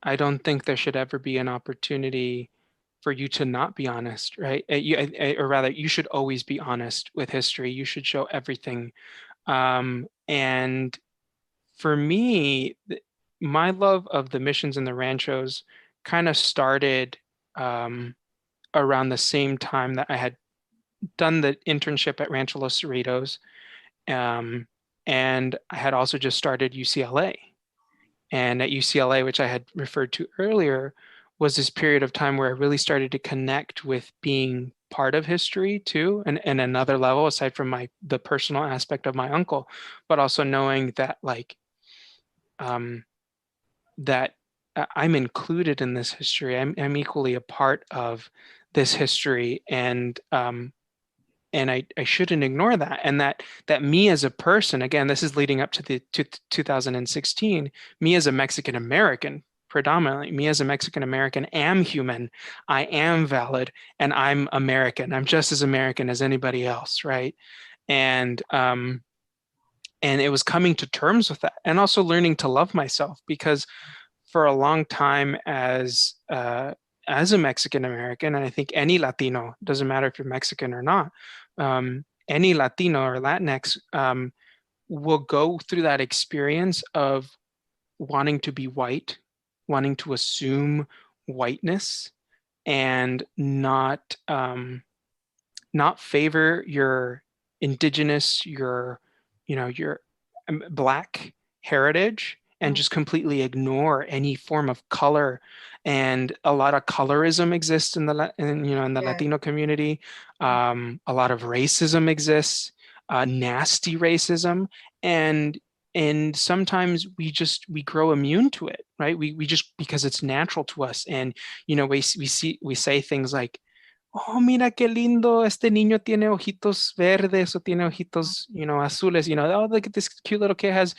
I don't think there should ever be an opportunity for you to not be honest, right? Or rather, you should always be honest with history. You should show everything. And for me, my love of the missions and the ranchos kind of started around the same time that I had done the internship at Rancho Los Cerritos. And I had also just started UCLA. And at UCLA, which I had referred to earlier, was this period of time where I really started to connect with being part of history too, and another level aside from the personal aspect of my uncle, but also knowing that that I'm included in this history. I'm equally a part of this history, and I shouldn't ignore that. And that me as a person, again, this is leading up to 2016, me as a Mexican American predominantly. Me as a Mexican American am human. I am valid, and I'm American. I'm just as American as anybody else, right? And it was coming to terms with that, and also learning to love myself, because for a long time as a Mexican American, and I think any Latino, doesn't matter if you're Mexican or not, any Latino or Latinx will go through that experience of wanting to be white, wanting to assume whiteness, and not favor your indigenous, your Black heritage, and just completely ignore any form of color. And a lot of colorism exists in the Latino community. A lot of racism exists, nasty racism, and sometimes we grow immune to it, right? We just, because it's natural to us. And we say things like, oh, mira qué lindo, este niño tiene ojitos verdes o tiene ojitos, azules, oh, look at this cute little kid has,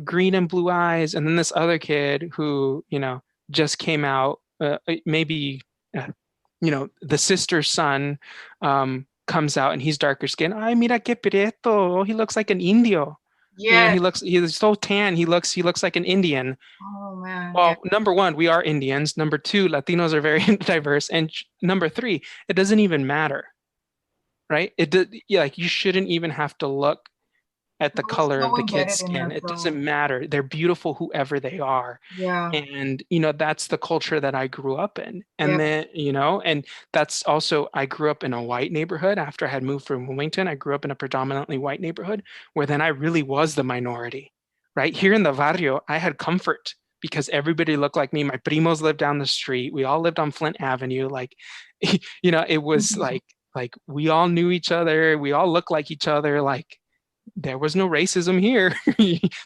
green and blue eyes. And then this other kid who, just came out, maybe, the sister's son comes out and he's darker skinned. Ay, mira qué prieto. Oh, he looks like an Indio. Yeah. He's so tan. He looks like an Indian. Oh man. Well, number one, we are Indians. Number two, Latinos are very diverse. And number three, it doesn't even matter, right? Like, you shouldn't even have to look at the color of the kid's skin. It doesn't matter. They're beautiful whoever they are. Yeah. And that's the culture that I grew up in. And then, and that's also, I grew up in a white neighborhood. After I had moved from Wilmington, I grew up in a predominantly white neighborhood, where then I really was the minority, right? Here in the barrio, I had comfort because everybody looked like me. My primos lived down the street. We all lived on Flint Avenue. Like, it was like we all knew each other. We all looked like each other. Like, there was no racism here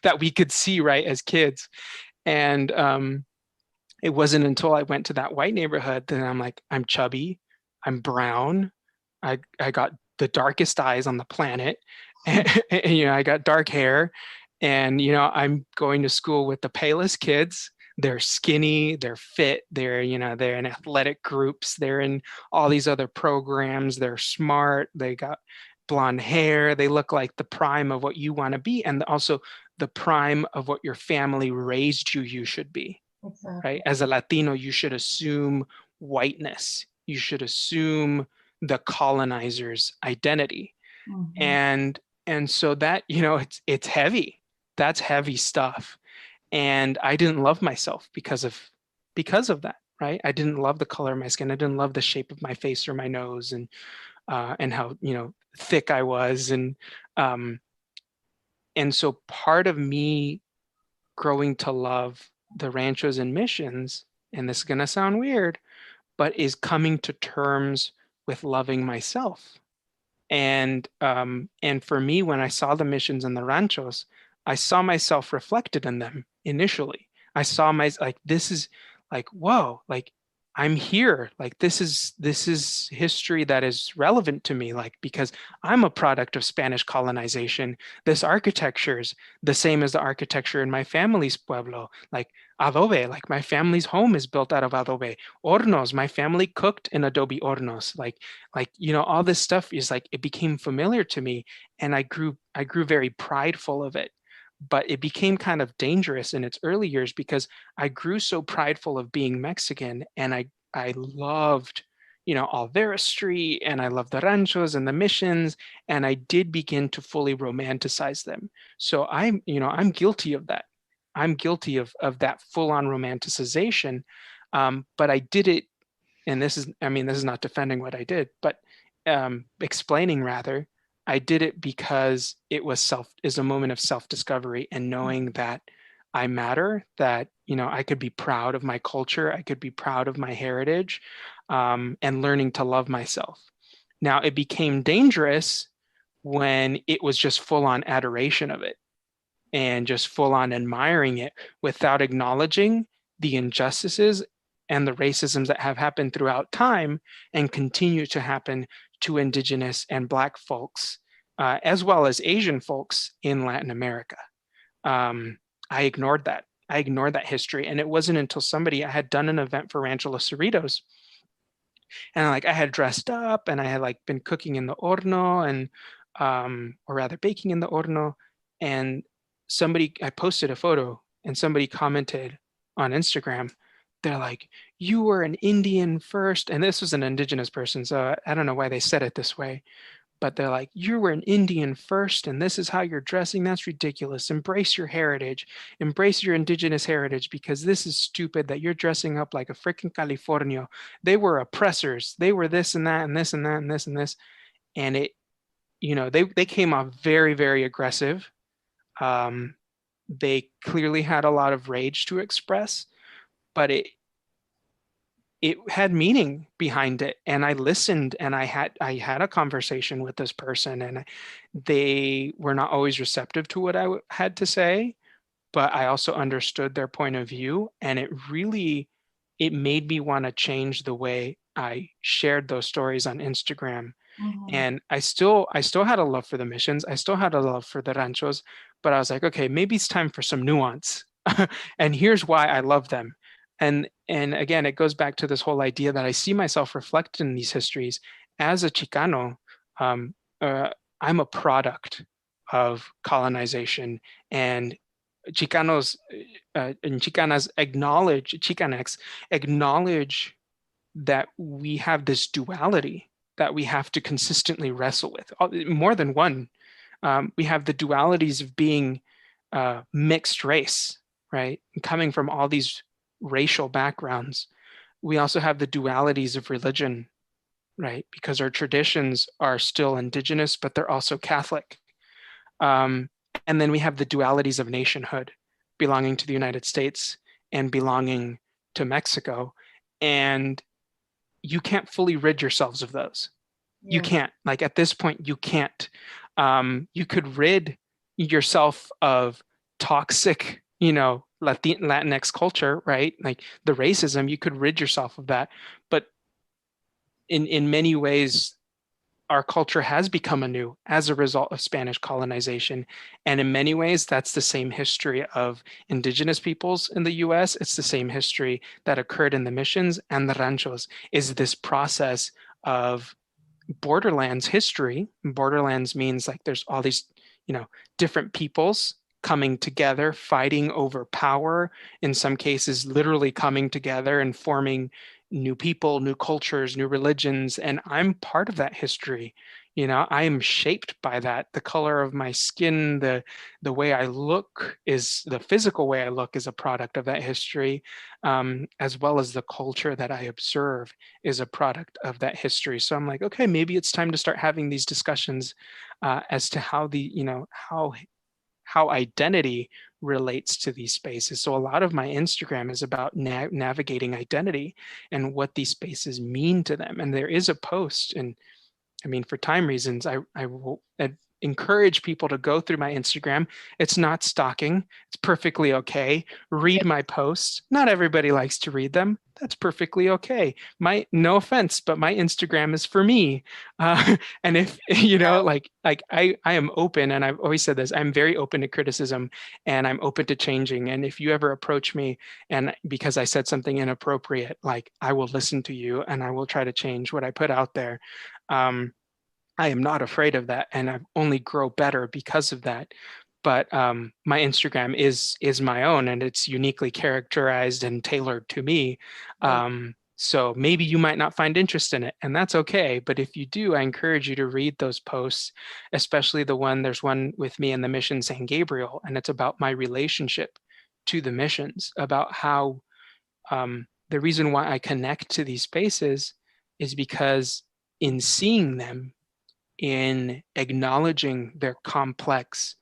that we could see, right, as kids. And it wasn't until I went to that white neighborhood that I'm like, I'm chubby, I'm brown, I got the darkest eyes on the planet, and, I got dark hair, and I'm going to school with the palest kids. They're skinny, they're fit, they're in athletic groups, they're in all these other programs, they're smart, they got blonde hair, they look like the prime of what you want to be, and also the prime of what your family raised you should be. Exactly. Right? As a Latino, you should assume whiteness. You should assume the colonizer's identity. Mm-hmm. And so that, it's heavy. That's heavy stuff. And I didn't love myself because of that, right? I didn't love the color of my skin. I didn't love the shape of my face or my nose, and how thick I was, and so part of me growing to love the ranchos and missions, and this is gonna sound weird, but is coming to terms with loving myself. And for me, when I saw the missions and the ranchos, I saw myself reflected in them initially. I saw this is like, whoa, like, I'm here. Like, this is history that is relevant to me, like, because I'm a product of Spanish colonization. This architecture is the same as the architecture in my family's pueblo, like adobe, like my family's home is built out of adobe. Hornos, my family cooked in adobe hornos. Like, all this stuff is like, it became familiar to me, and I grew very prideful of it. But it became kind of dangerous in its early years, because I grew so prideful of being Mexican, and I loved, Alvera Street, and I loved the ranchos and the missions, and I did begin to fully romanticize them. So I'm guilty of that. I'm guilty of that full-on romanticization. But I did it, and this is not defending what I did, but explaining rather. I did it because it is a moment of self-discovery, and knowing that I matter, that, I could be proud of my culture, I could be proud of my heritage, and learning to love myself. Now, it became dangerous when it was just full-on adoration of it, and just full-on admiring it, without acknowledging the injustices and the racisms that have happened throughout time and continue to happen to Indigenous and Black folks, as well as Asian folks in Latin America. I ignored that. I ignored that history. And it wasn't until I had done an event for Rancho Los Cerritos, and like I had dressed up and I had like been cooking in the horno and or rather baking in the horno, and I posted a photo and somebody commented on Instagram. They're like, you were an Indian first, and this was an indigenous person, so I don't know why they said it this way, but they're like, you were an Indian first, and this is how you're dressing. That's ridiculous. Embrace your heritage. Embrace your indigenous heritage, because this is stupid that you're dressing up like a freaking Californio. They were oppressors. They were this and that and this and that and this and this. And it, they came off very, very aggressive. They clearly had a lot of rage to express, but it had meaning behind it, and I listened, and I had a conversation with this person, and they were not always receptive to what I had to say, but I also understood their point of view, and it made me want to change the way I shared those stories on Instagram. And I still had a love for the missions. I still had a love for the ranchos, but I was like, okay, maybe it's time for some nuance. And here's why I love them. And again, it goes back to this whole idea that I see myself reflected in these histories as a Chicano. I'm a product of colonization, and Chicanos and Chicanas Chicanx acknowledge that we have this duality that we have to consistently wrestle with. More than one. We have the dualities of being mixed race, right? And coming from all these racial backgrounds. We also have the dualities of religion, right? Because our traditions are still indigenous, but they're also Catholic. And then we have the dualities of nationhood, belonging to the United States and belonging to Mexico. And you can't fully rid yourselves of those. Yeah. You can't. Like at this point, you can't. You could rid yourself of toxic, Latinx culture, right? Like the racism, you could rid yourself of that. But in many ways, our culture has become anew as a result of Spanish colonization. And in many ways, that's the same history of indigenous peoples in the US. It's the same history that occurred in the missions and the ranchos, is this process of borderlands history. Borderlands means like there's all these, different peoples coming together, fighting over power, in some cases, literally coming together and forming new people, new cultures, new religions. And I'm part of that history. I am shaped by that. The color of my skin, the way I look, is the physical way I look is a product of that history, as well as the culture that I observe is a product of that history. So I'm like, okay, maybe it's time to start having these discussions as to how how identity relates to these spaces. So a lot of my Instagram is about navigating identity and what these spaces mean to them. And there is a post, and I mean, for time reasons, I will encourage people to go through my Instagram. It's not stalking. It's perfectly okay. Read my posts. Not everybody likes to read them. That's perfectly okay. No offense, but my Instagram is for me. And if, I am open, and I've always said this, I'm very open to criticism, and I'm open to changing. And if you ever approach me and because I said something inappropriate, like I will listen to you and I will try to change what I put out there. I am not afraid of that, and I only grow better because of that. But my Instagram is my own, and it's uniquely characterized and tailored to me. So maybe you might not find interest in it, and that's okay. But if you do, I encourage you to read those posts, especially there's one with me in the mission San Gabriel, and it's about my relationship to the missions, about how the reason why I connect to these spaces is because in seeing them, in acknowledging their complex,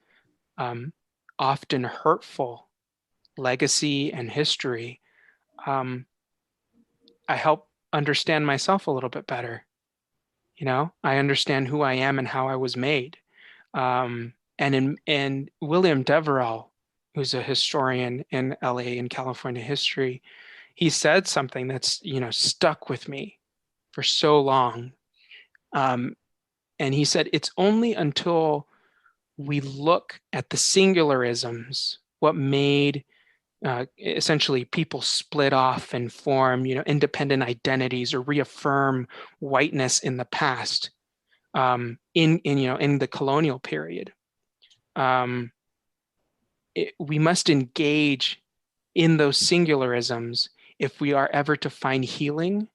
often hurtful legacy and history, I help understand myself a little bit better. I understand who I am and how I was made. And William Deverell, who's a historian in LA and California history, he said something that's stuck with me for so long. And he said, it's only until we look at the singularisms, what made essentially people split off and form, independent identities or reaffirm whiteness in the past, in the colonial period. We must engage in those singularisms if we are ever to find healing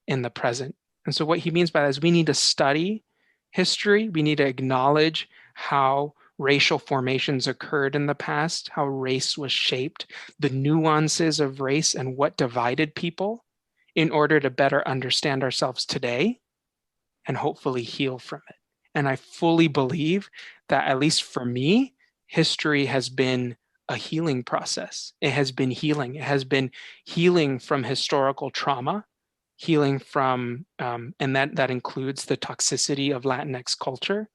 in the present. And so what he means by that is we need to study history. We need to acknowledge how racial formations occurred in the past, how race was shaped, the nuances of race and what divided people in order to better understand ourselves today and hopefully heal from it. And I fully believe that, at least for me, history has been a healing process. It has been healing. It has been healing from historical trauma, healing from, and that includes the toxicity of Latinx culture,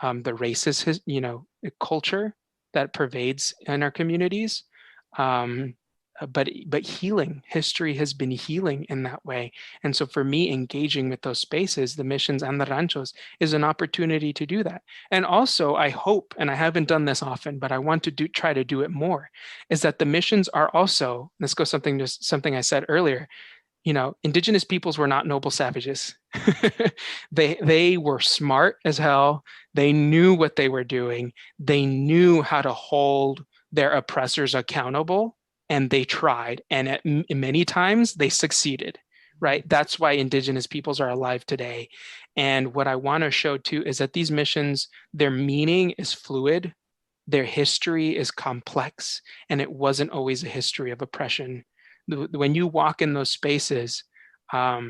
the racist, culture that pervades in our communities. But healing, history has been healing in that way. And so for me, engaging with those spaces, the missions and the ranchos, is an opportunity to do that. And also, I hope, and I haven't done this often, but I want to try to do it more, is that the missions are also, this goes something I said earlier, indigenous peoples were not noble savages. They were smart as hell. They knew what they were doing. They knew how to hold their oppressors accountable, and they tried. And many times they succeeded, right? That's why indigenous peoples are alive today. And what I want to show too is that these missions, their meaning is fluid, their history is complex, and it wasn't always a history of oppression. When you walk in those spaces, as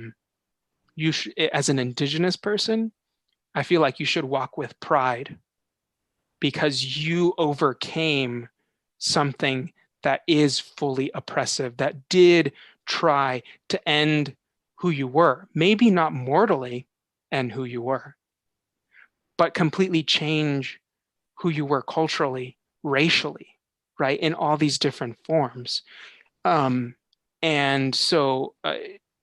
an indigenous person, I feel like you should walk with pride because you overcame something that is fully oppressive, that did try to end who you were, maybe not mortally end who you were, but completely change who you were culturally, racially, right? In all these different forms. And so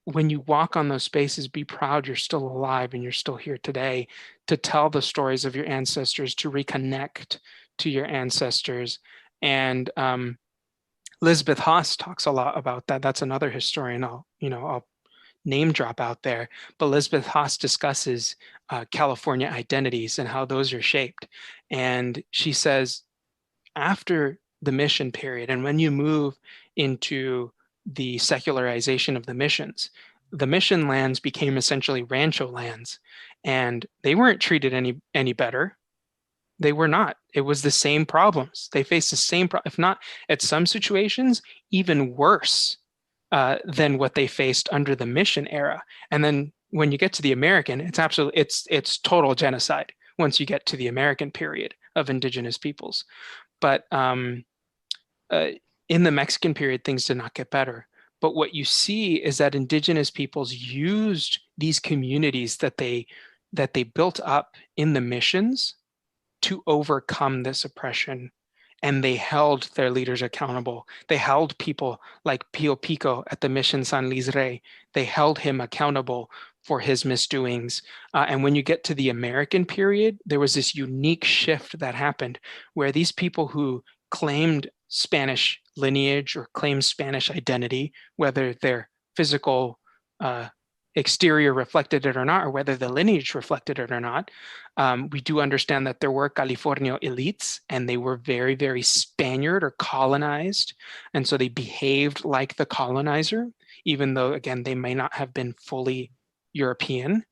when you walk on those spaces, be proud you're still alive and you're still here today to tell the stories of your ancestors, to reconnect to your ancestors. And Elizabeth Haas talks a lot about that. That's another historian I'll name drop out there. But Elizabeth Haas discusses California identities and how those are shaped. And she says, after the mission period, and when you move into the secularization of the missions, the mission lands became essentially rancho lands, and they weren't treated any better. They were not. It was the same problems. They faced the same, if not at some situations, even worse than what they faced under the mission era. And then when you get to the American, it's total genocide once you get to the American period of indigenous peoples. But in the Mexican period, things did not get better. But what you see is that indigenous peoples used these communities that they built up in the missions to overcome this oppression. And they held their leaders accountable. They held people like Pio Pico at the Mission San Luis Rey. They held him accountable for his misdoings. And when you get to the American period, there was this unique shift that happened where these people who claimed Spanish lineage or claimed Spanish identity, whether their physical exterior reflected it or not, or whether the lineage reflected it or not, we do understand that there were California elites, and they were very, very Spaniard or colonized. And so they behaved like the colonizer, even though, again, they may not have been fully European.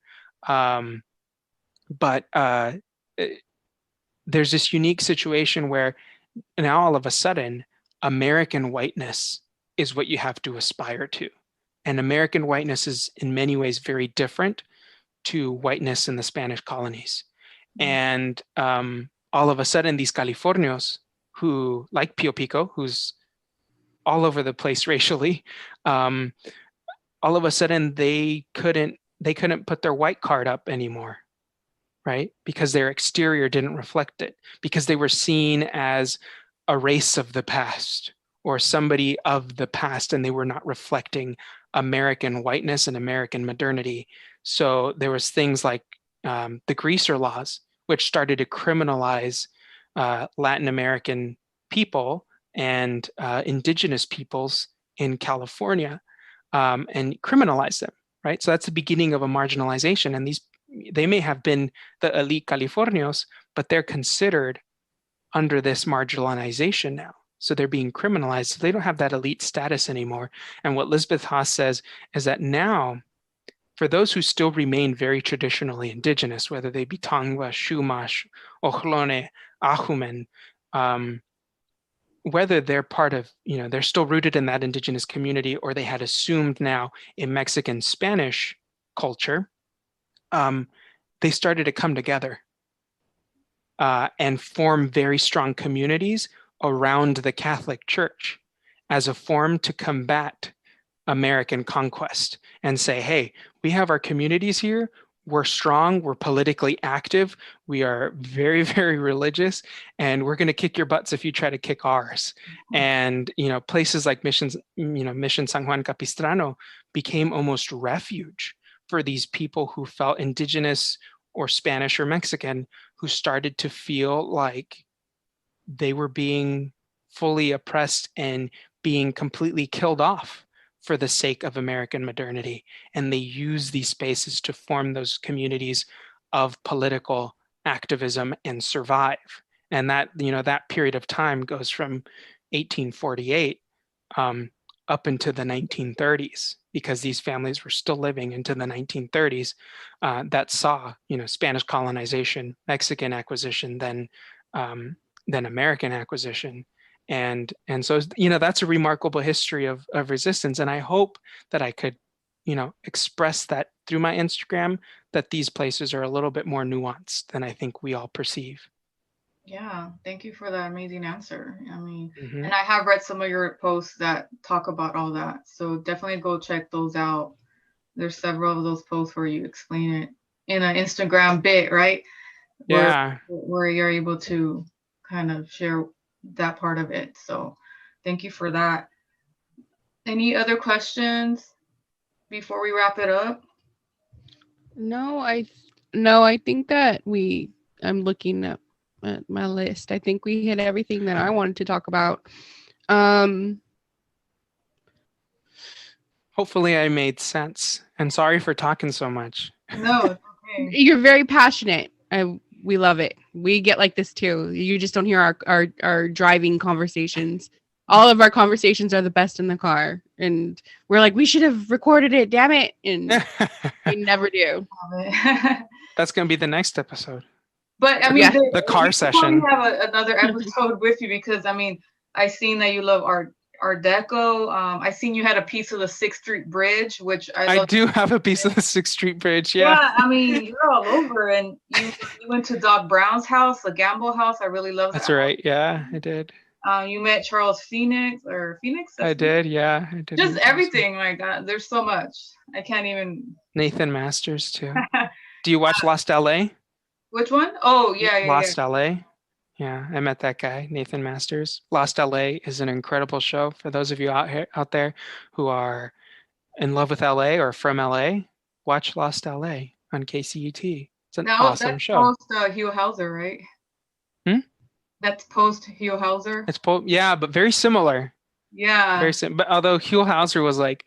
But there's this unique situation where now all of a sudden, American whiteness is what you have to aspire to. And American whiteness is in many ways very different to whiteness in the Spanish colonies. And all of a sudden, these Californios who, like Pio Pico, who's all over the place racially, all of a sudden they couldn't put their white card up anymore, right? Because their exterior didn't reflect it, because they were seen as a race of the past or somebody of the past, and they were not reflecting American whiteness and American modernity. So there was things like the greaser laws, which started to criminalize Latin American people and indigenous peoples in California, and criminalize them, right? So that's the beginning of a marginalization. And they may have been the elite Californios, but they're considered under this marginalization now. So they're being criminalized. So they don't have that elite status anymore. And what Lisbeth Haas says is that now, for those who still remain very traditionally indigenous, whether they be Tongva, Chumash, Ohlone, Ahumen, whether they're part of, they're still rooted in that indigenous community, or they had assumed now a Mexican Spanish culture, they started to come together and form very strong communities around the Catholic Church as a form to combat American conquest and say, hey, we have our communities here. We're strong. We're politically active. We are very, very religious, and we're going to kick your butts if you try to kick ours. And places like Mission San Juan Capistrano became almost refuge for these people who felt indigenous or Spanish or Mexican, who started to feel like they were being fully oppressed and being completely killed off for the sake of American modernity. And they use these spaces to form those communities of political activism and survive. And that, that period of time goes from 1848 up into the 1930s, because these families were still living into the 1930s that saw, Spanish colonization, Mexican acquisition, then American acquisition. And so, that's a remarkable history of resistance. And I hope that I could, express that through my Instagram, that these places are a little bit more nuanced than I think we all perceive. Yeah, thank you for that amazing answer. I mean, Mm-hmm. and I have read some of your posts that talk about all that. So definitely go check those out. There's several of those posts where you explain it in an Instagram bit, right? Yeah. Where you're able to kind of share that part of it. So thank you for that. Any other questions before we wrap it up? No, I think that I'm looking at my list. I think we hit everything that I wanted to talk about. Hopefully I made sense. And sorry for talking so much. No, it's okay. You're very passionate. We love it. We get like this too. You just don't hear our driving conversations. All of our conversations are the best in the car. And we're like, we should have recorded it, damn it. And we never do. That's going to be the next episode. But I mean, the car session. We have another episode with you, because I mean, I seen that you love Art Deco. I seen you had a piece of the 6th Street Bridge, which I do have a piece of the 6th Street Bridge. Yeah. Yeah, I mean, you're all over, and you went to Doc Brown's house, the Gamble house. I really love that. That's right. Yeah, I did. You met Charles Phoenix. I did. Yeah, I did. Just everything like that. There's so much. I can't even. Nathan Masters too. Do you watch Lost LA? Which one? Oh, yeah. Lost LA. Yeah, I met that guy, Nathan Masters. Lost LA is an incredible show. For those of you out there who are in love with LA or from LA, watch Lost LA on KCUT. It's an awesome show. That's post Hugh Hauser, right? That's post Hugh Hauser. It's yeah, but very similar. Yeah. Very similar. But although Hugh Hauser was like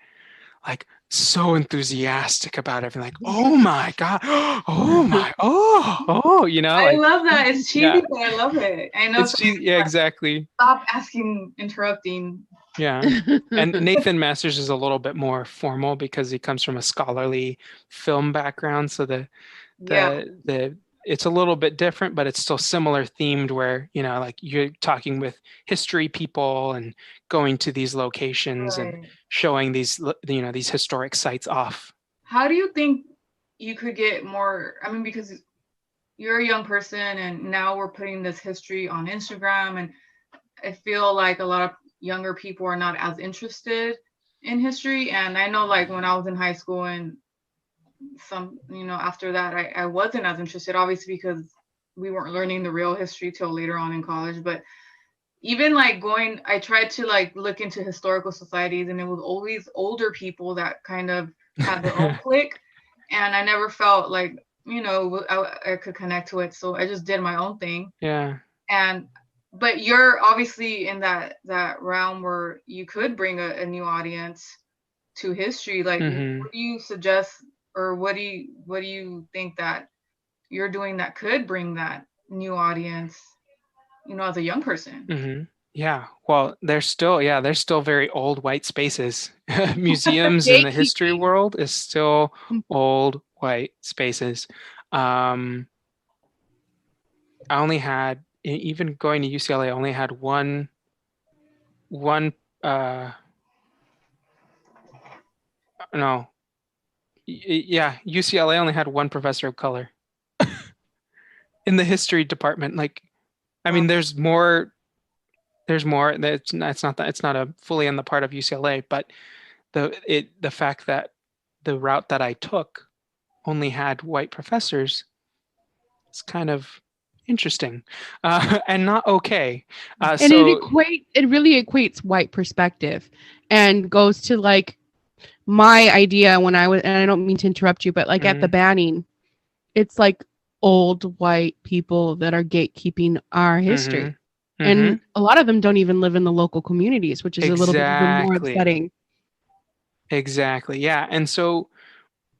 so enthusiastic about everything, like, oh my god, oh my, I love that. It's cheesy, but I love it. I know. It's cheesy. Yeah, exactly. Stop interrupting. Yeah. And Nathan Masters is a little bit more formal because he comes from a scholarly film background, so the it's a little bit different, but it's still similar themed, where like you're talking with history people and going to these locations and showing these these historic sites off. How do you think you could get more? I mean, because you're a young person, and now we're putting this history on Instagram, and I feel like a lot of younger people are not as interested in history. And I know, like, when I was in high school and after that, I wasn't as interested, obviously, because we weren't learning the real history till later on in college. But even like I tried to like look into historical societies, and it was always older people that kind of had their own clique, and I never felt like I could connect to it, so I just did my own thing. Yeah. And but you're obviously in that realm where you could bring a new audience to history. Like, what do you suggest, or what do you think that you're doing that could bring that new audience, as a young person? Yeah, well, there's still very old white spaces. Museums in the history Gatekeeping. world is still old white spaces. I only had, even going to UCLA, I only had one, no, yeah, UCLA only had one professor of color in the history department. Like, I mean, there's more. That's it's not a fully on the part of UCLA, but the fact that the route that I took only had white professors is kind of interesting, and not okay. And it really equates white perspective and goes to like my idea when I was, and I don't mean to interrupt you, but like at the banning, it's like old white people that are gatekeeping our history. And a lot of them don't even live in the local communities, which is a little bit even more upsetting. Exactly. Yeah. And so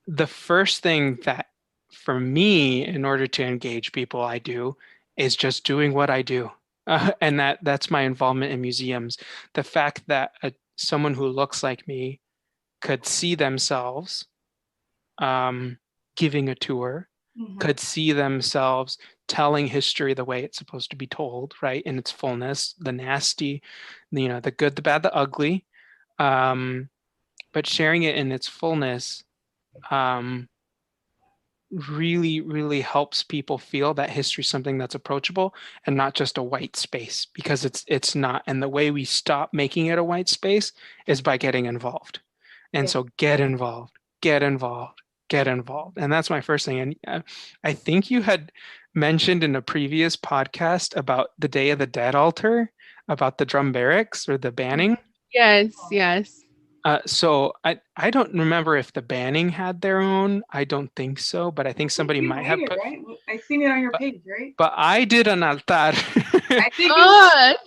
the first thing that for me, in order to engage people, I do is just doing what I do. And that's my involvement in museums. The fact that someone who looks like me could see themselves giving a tour, could see themselves telling history the way it's supposed to be told, right? In its fullness, the nasty, the good, the bad, the ugly, but sharing it in its fullness really, really helps people feel that history is something that's approachable and not just a white space, because it's not. And the way we stop making it a white space is by getting involved. And so get involved, get involved, get involved. And that's my first thing. And I think you had mentioned in a previous podcast about the Day of the Dead altar, about the drum barracks or the banning. Yes. So I don't remember if the banning had their own. I don't think so, but I think somebody might have put. Right? I seen it on your page, right? But I did an altar. I think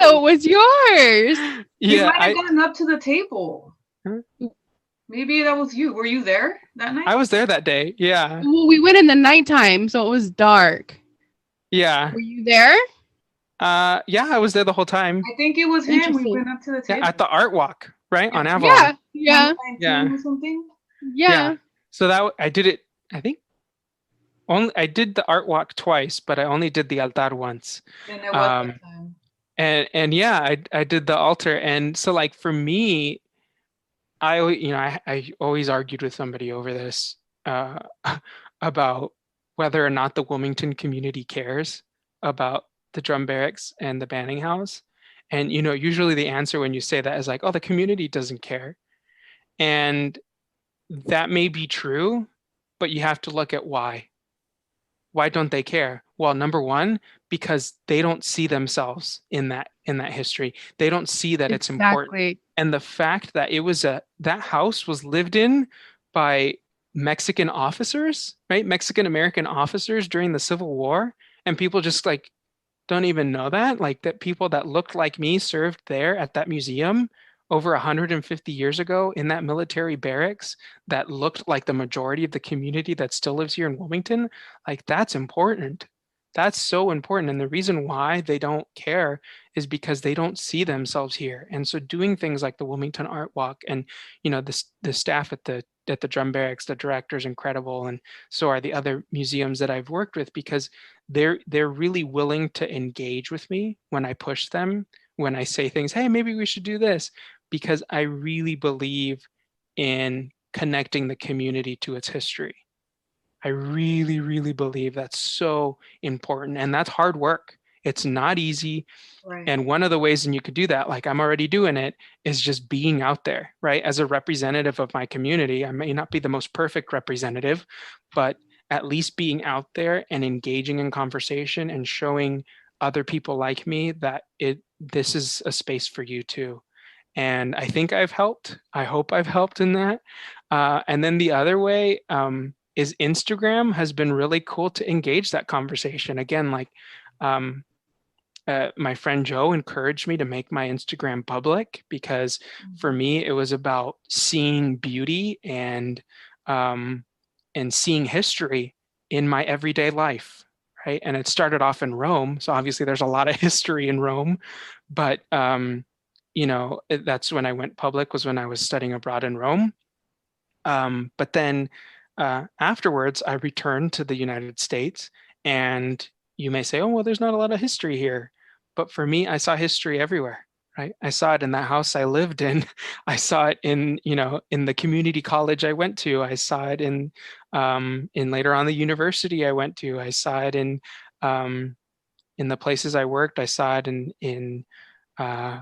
so it was yours. You might have gotten up to the table. Huh? Maybe that was you. Were you there that night? I was there that day. Yeah. Well, we went in the nighttime, so it was dark. Yeah. Were you there? Yeah, I was there the whole time. I think it was him. We went up to the table. Yeah, at the art walk, right? On Avalon. Yeah. Or something? Yeah. So that I did it, I think I did the art walk twice, but I only did the altar once. And it was that time. And yeah, I did the altar. And so like for me, I always argued with somebody over this about whether or not the Wilmington community cares about the drum barracks and the banning house. And usually the answer when you say that is like, oh, the community doesn't care. And that may be true, but you have to look at why. Why don't they care? Well, number one, because they don't see themselves in that history. They don't see that it's important. And the fact that that house was lived in by Mexican officers, right? Mexican American officers during the Civil War, and people just like don't even know that, like that people that looked like me served there at that museum over 150 years ago in that military barracks that looked like the majority of the community that still lives here in Wilmington. Like that's important. That's so important. And the reason why they don't care is because they don't see themselves here. And so doing things like the Wilmington Art Walk and, the staff at the drum barracks, the director's incredible. And so are the other museums that I've worked with, because they're really willing to engage with me when I push them, when I say things, hey, maybe we should do this, because I really believe in connecting the community to its history. I really, really believe that's so important. And that's hard work. It's not easy. Right. And one of the ways and you could do that, like I'm already doing it, is just being out there, right? As a representative of my community. I may not be the most perfect representative, but at least being out there and engaging in conversation and showing other people like me that this is a space for you too. And I think I've helped. I hope I've helped in that. And then the other way is Instagram has been really cool to engage that conversation. Again, like my friend Joe encouraged me to make my Instagram public because for me, it was about seeing beauty and seeing history in my everyday life, right? And it started off in Rome. So obviously there's a lot of history in Rome, but that's when I went public, was when I was studying abroad in Rome. But then afterwards, I returned to the United States, and you may say, oh, well, there's not a lot of history here. But for me, I saw history everywhere, right? I saw it in that house I lived in. I saw it in the community college I went to. I saw it in later on the university I went to. I saw it in the places I worked. I saw it uh,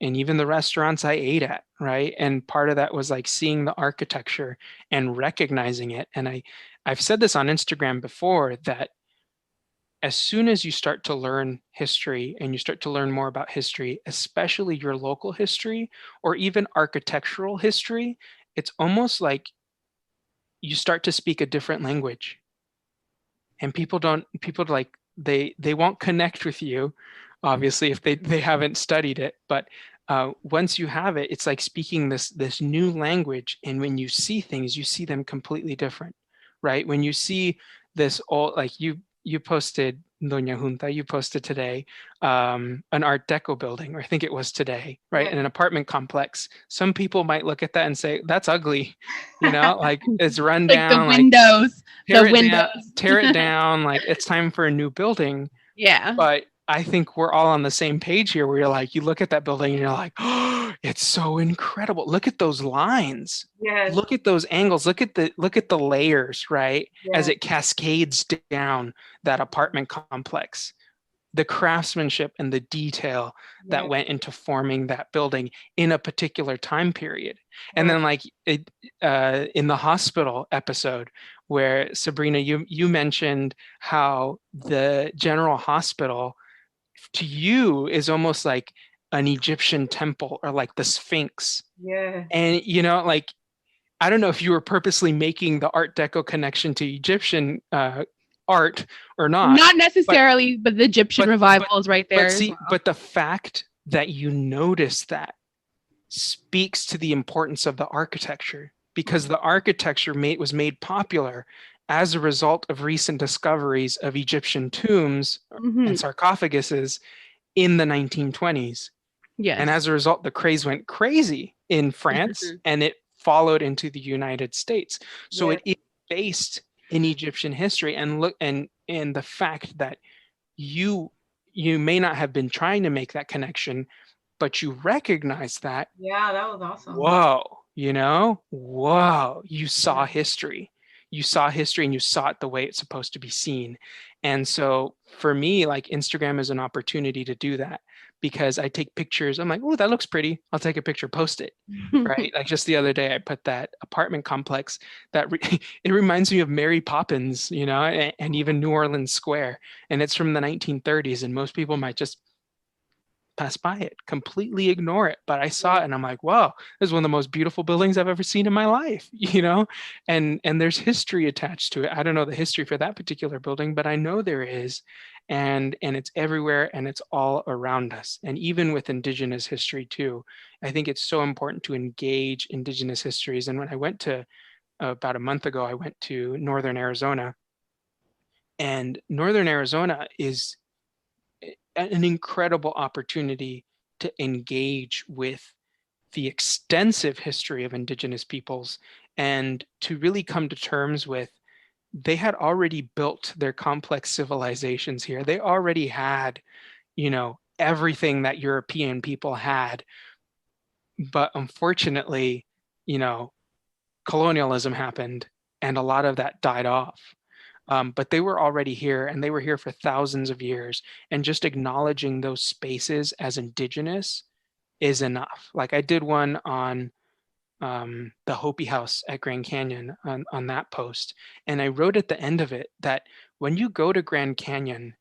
and even the restaurants I ate at, right? And part of that was like seeing the architecture and recognizing it. And I've said this on Instagram before, that as soon as you start to learn history and you start to learn more about history, especially your local history or even architectural history, it's almost like you start to speak a different language. And people like they won't connect with you, obviously, if they haven't studied it. But once you have it, it's like speaking this new language. And when you see things, you see them completely different, right? When you see this old, like you posted, Doña Junta, you posted today an Art Deco building, or I think it was today, right? Yeah. In an apartment complex. Some people might look at that and say, that's ugly, like it's run Like down. the windows, Tear it down, like it's time for a new building. Yeah. But I think we're all on the same page here, where you're like, you look at that building and you're like, oh, it's so incredible. Look at those lines. Yes. Look at those angles. Look at the layers, right? As Yes. it cascades down that apartment complex. The craftsmanship and the detail that Yes. went into forming that building in a particular time period. And Right. then like in the hospital episode, where Sabrina, you mentioned how the general hospital to you is almost like an Egyptian temple, or like the Sphinx. Yeah. And like, I don't know if you were purposely making the Art Deco connection to Egyptian art or not. Not necessarily, but the Egyptian revival is right there. But the fact that you notice that speaks to the importance of the architecture, because the architecture was made popular as a result of recent discoveries of Egyptian tombs and sarcophaguses in the 1920s. Yes. And as a result, the craze went crazy in France, and it followed into the United States. So it is based in Egyptian history. And the fact that you may not have been trying to make that connection, but you recognize that. Yeah, that was awesome. Whoa, you saw history. You saw history, and you saw it the way it's supposed to be seen. And so for me, like, Instagram is an opportunity to do that, because I take pictures. I'm like, oh, that looks pretty. I'll take a picture, post it. Right. Like just the other day, I put that apartment complex that it reminds me of Mary Poppins, and even New Orleans Square. And it's from the 1930s. And most people might just pass by it, completely ignore it. But I saw it and I'm like, wow, this is one of the most beautiful buildings I've ever seen in my life, and there's history attached to it. I don't know the history for that particular building, but I know there is. And it's everywhere, and it's all around us. And even with Indigenous history too, I think it's so important to engage Indigenous histories. And when I went to, about a month ago, I went to Northern Arizona, and Northern Arizona is an incredible opportunity to engage with the extensive history of Indigenous peoples, and to really come to terms with, they had already built their complex civilizations here. They already had, everything that European people had. But unfortunately, colonialism happened, and a lot of that died off. But they were already here, and they were here for thousands of years. And just acknowledging those spaces as Indigenous is enough. Like, I did one on the Hopi House at Grand Canyon on that post. And I wrote at the end of it that when you go to Grand Canyon,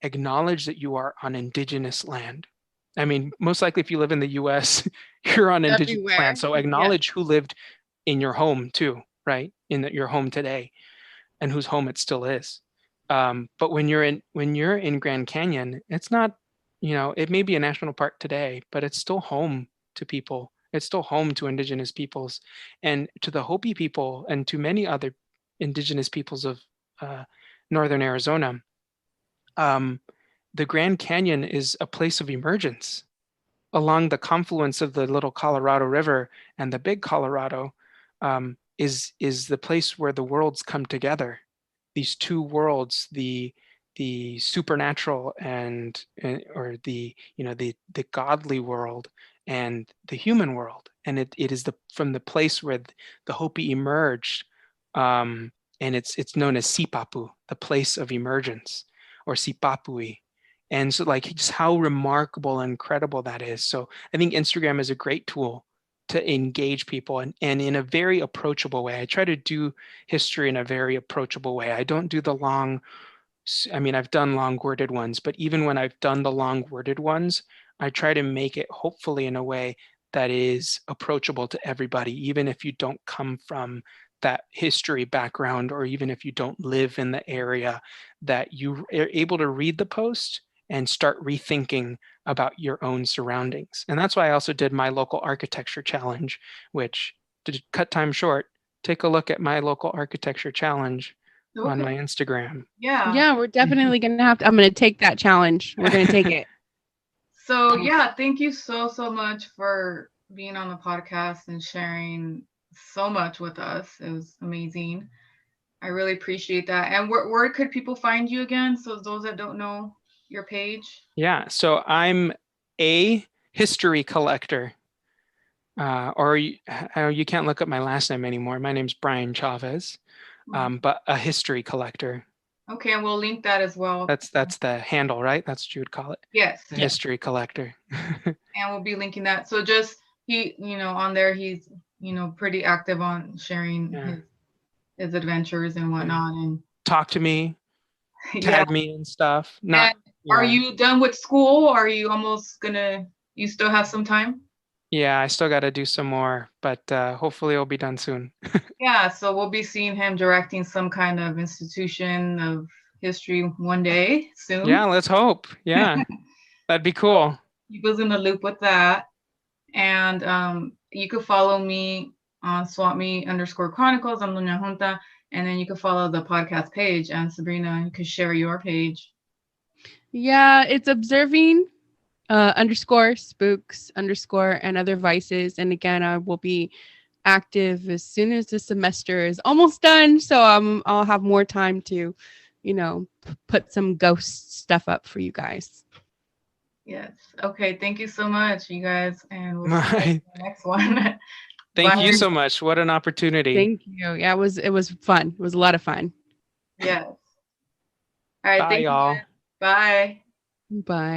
acknowledge that you are on Indigenous land. I mean, most likely if you live in the US, you're on Indigenous land. So acknowledge who lived in your home too, right? In your home today, and whose home it still is. But when you're in Grand Canyon, it's not it may be a national park today, but it's still home to people. It's still home to indigenous peoples, and to the Hopi people, and to many other indigenous peoples of northern Arizona. The Grand Canyon is a place of emergence along the confluence of the little Colorado River and the big Colorado. Is the place where the worlds come together. These two worlds, the supernatural or the godly world and the human world, and it is from the place where the Hopi emerged, and it's known as Sipapu, the place of emergence, or Sipapui. And so, like, just how remarkable and incredible that is. So I think Instagram is a great tool to engage people, and in a very approachable way. I try to do history in a very approachable way. I don't do the long, I've done long worded ones, but even when I've done the long worded ones, I try to make it hopefully in a way that is approachable to everybody, even if you don't come from that history background, or even if you don't live in the area, that you are able to read the post and start rethinking about your own surroundings. And that's why I also did my local architecture challenge, which, to cut time short, take a look at my local architecture challenge on my Instagram. Yeah, we're definitely going to I'm going to take that challenge. We're going to take it. So yeah, thank you so much for being on the podcast and sharing so much with us. It was amazing. I really appreciate that. And where could people find you again? So those that don't know your page. Yeah, so I'm a history collector, or you can't look up my last name anymore. My name's Brian Chavez, but a history collector. Okay, and we'll link that as well. That's the handle, right? That's what you would call it. Yes. History collector. And we'll be linking that. So just on there, he's pretty active on sharing his adventures and whatnot, and talk to me, tag me and stuff. Are you done with school? Are you almost you still have some time? Yeah, I still got to do some more, but hopefully it'll be done soon. Yeah, so we'll be seeing him directing some kind of institution of history one day soon. Yeah, let's hope. Yeah, that'd be cool. He was in the loop with that. And you could follow me on SWATme_Chronicles. I'm Luna Junta. And then you can follow the podcast page. And Sabrina, you could share your page. Yeah, it's observing _spooks_ and other vices. And again, I will be active as soon as the semester is almost done. So I'll have more time to, put some ghost stuff up for you guys. Yes. Okay. Thank you so much, you guys. And we'll see you in the next one. Thank you so much. What an opportunity. Thank you. Yeah, it was fun. It was a lot of fun. Yes. All right. Bye, y'all. Bye. Bye.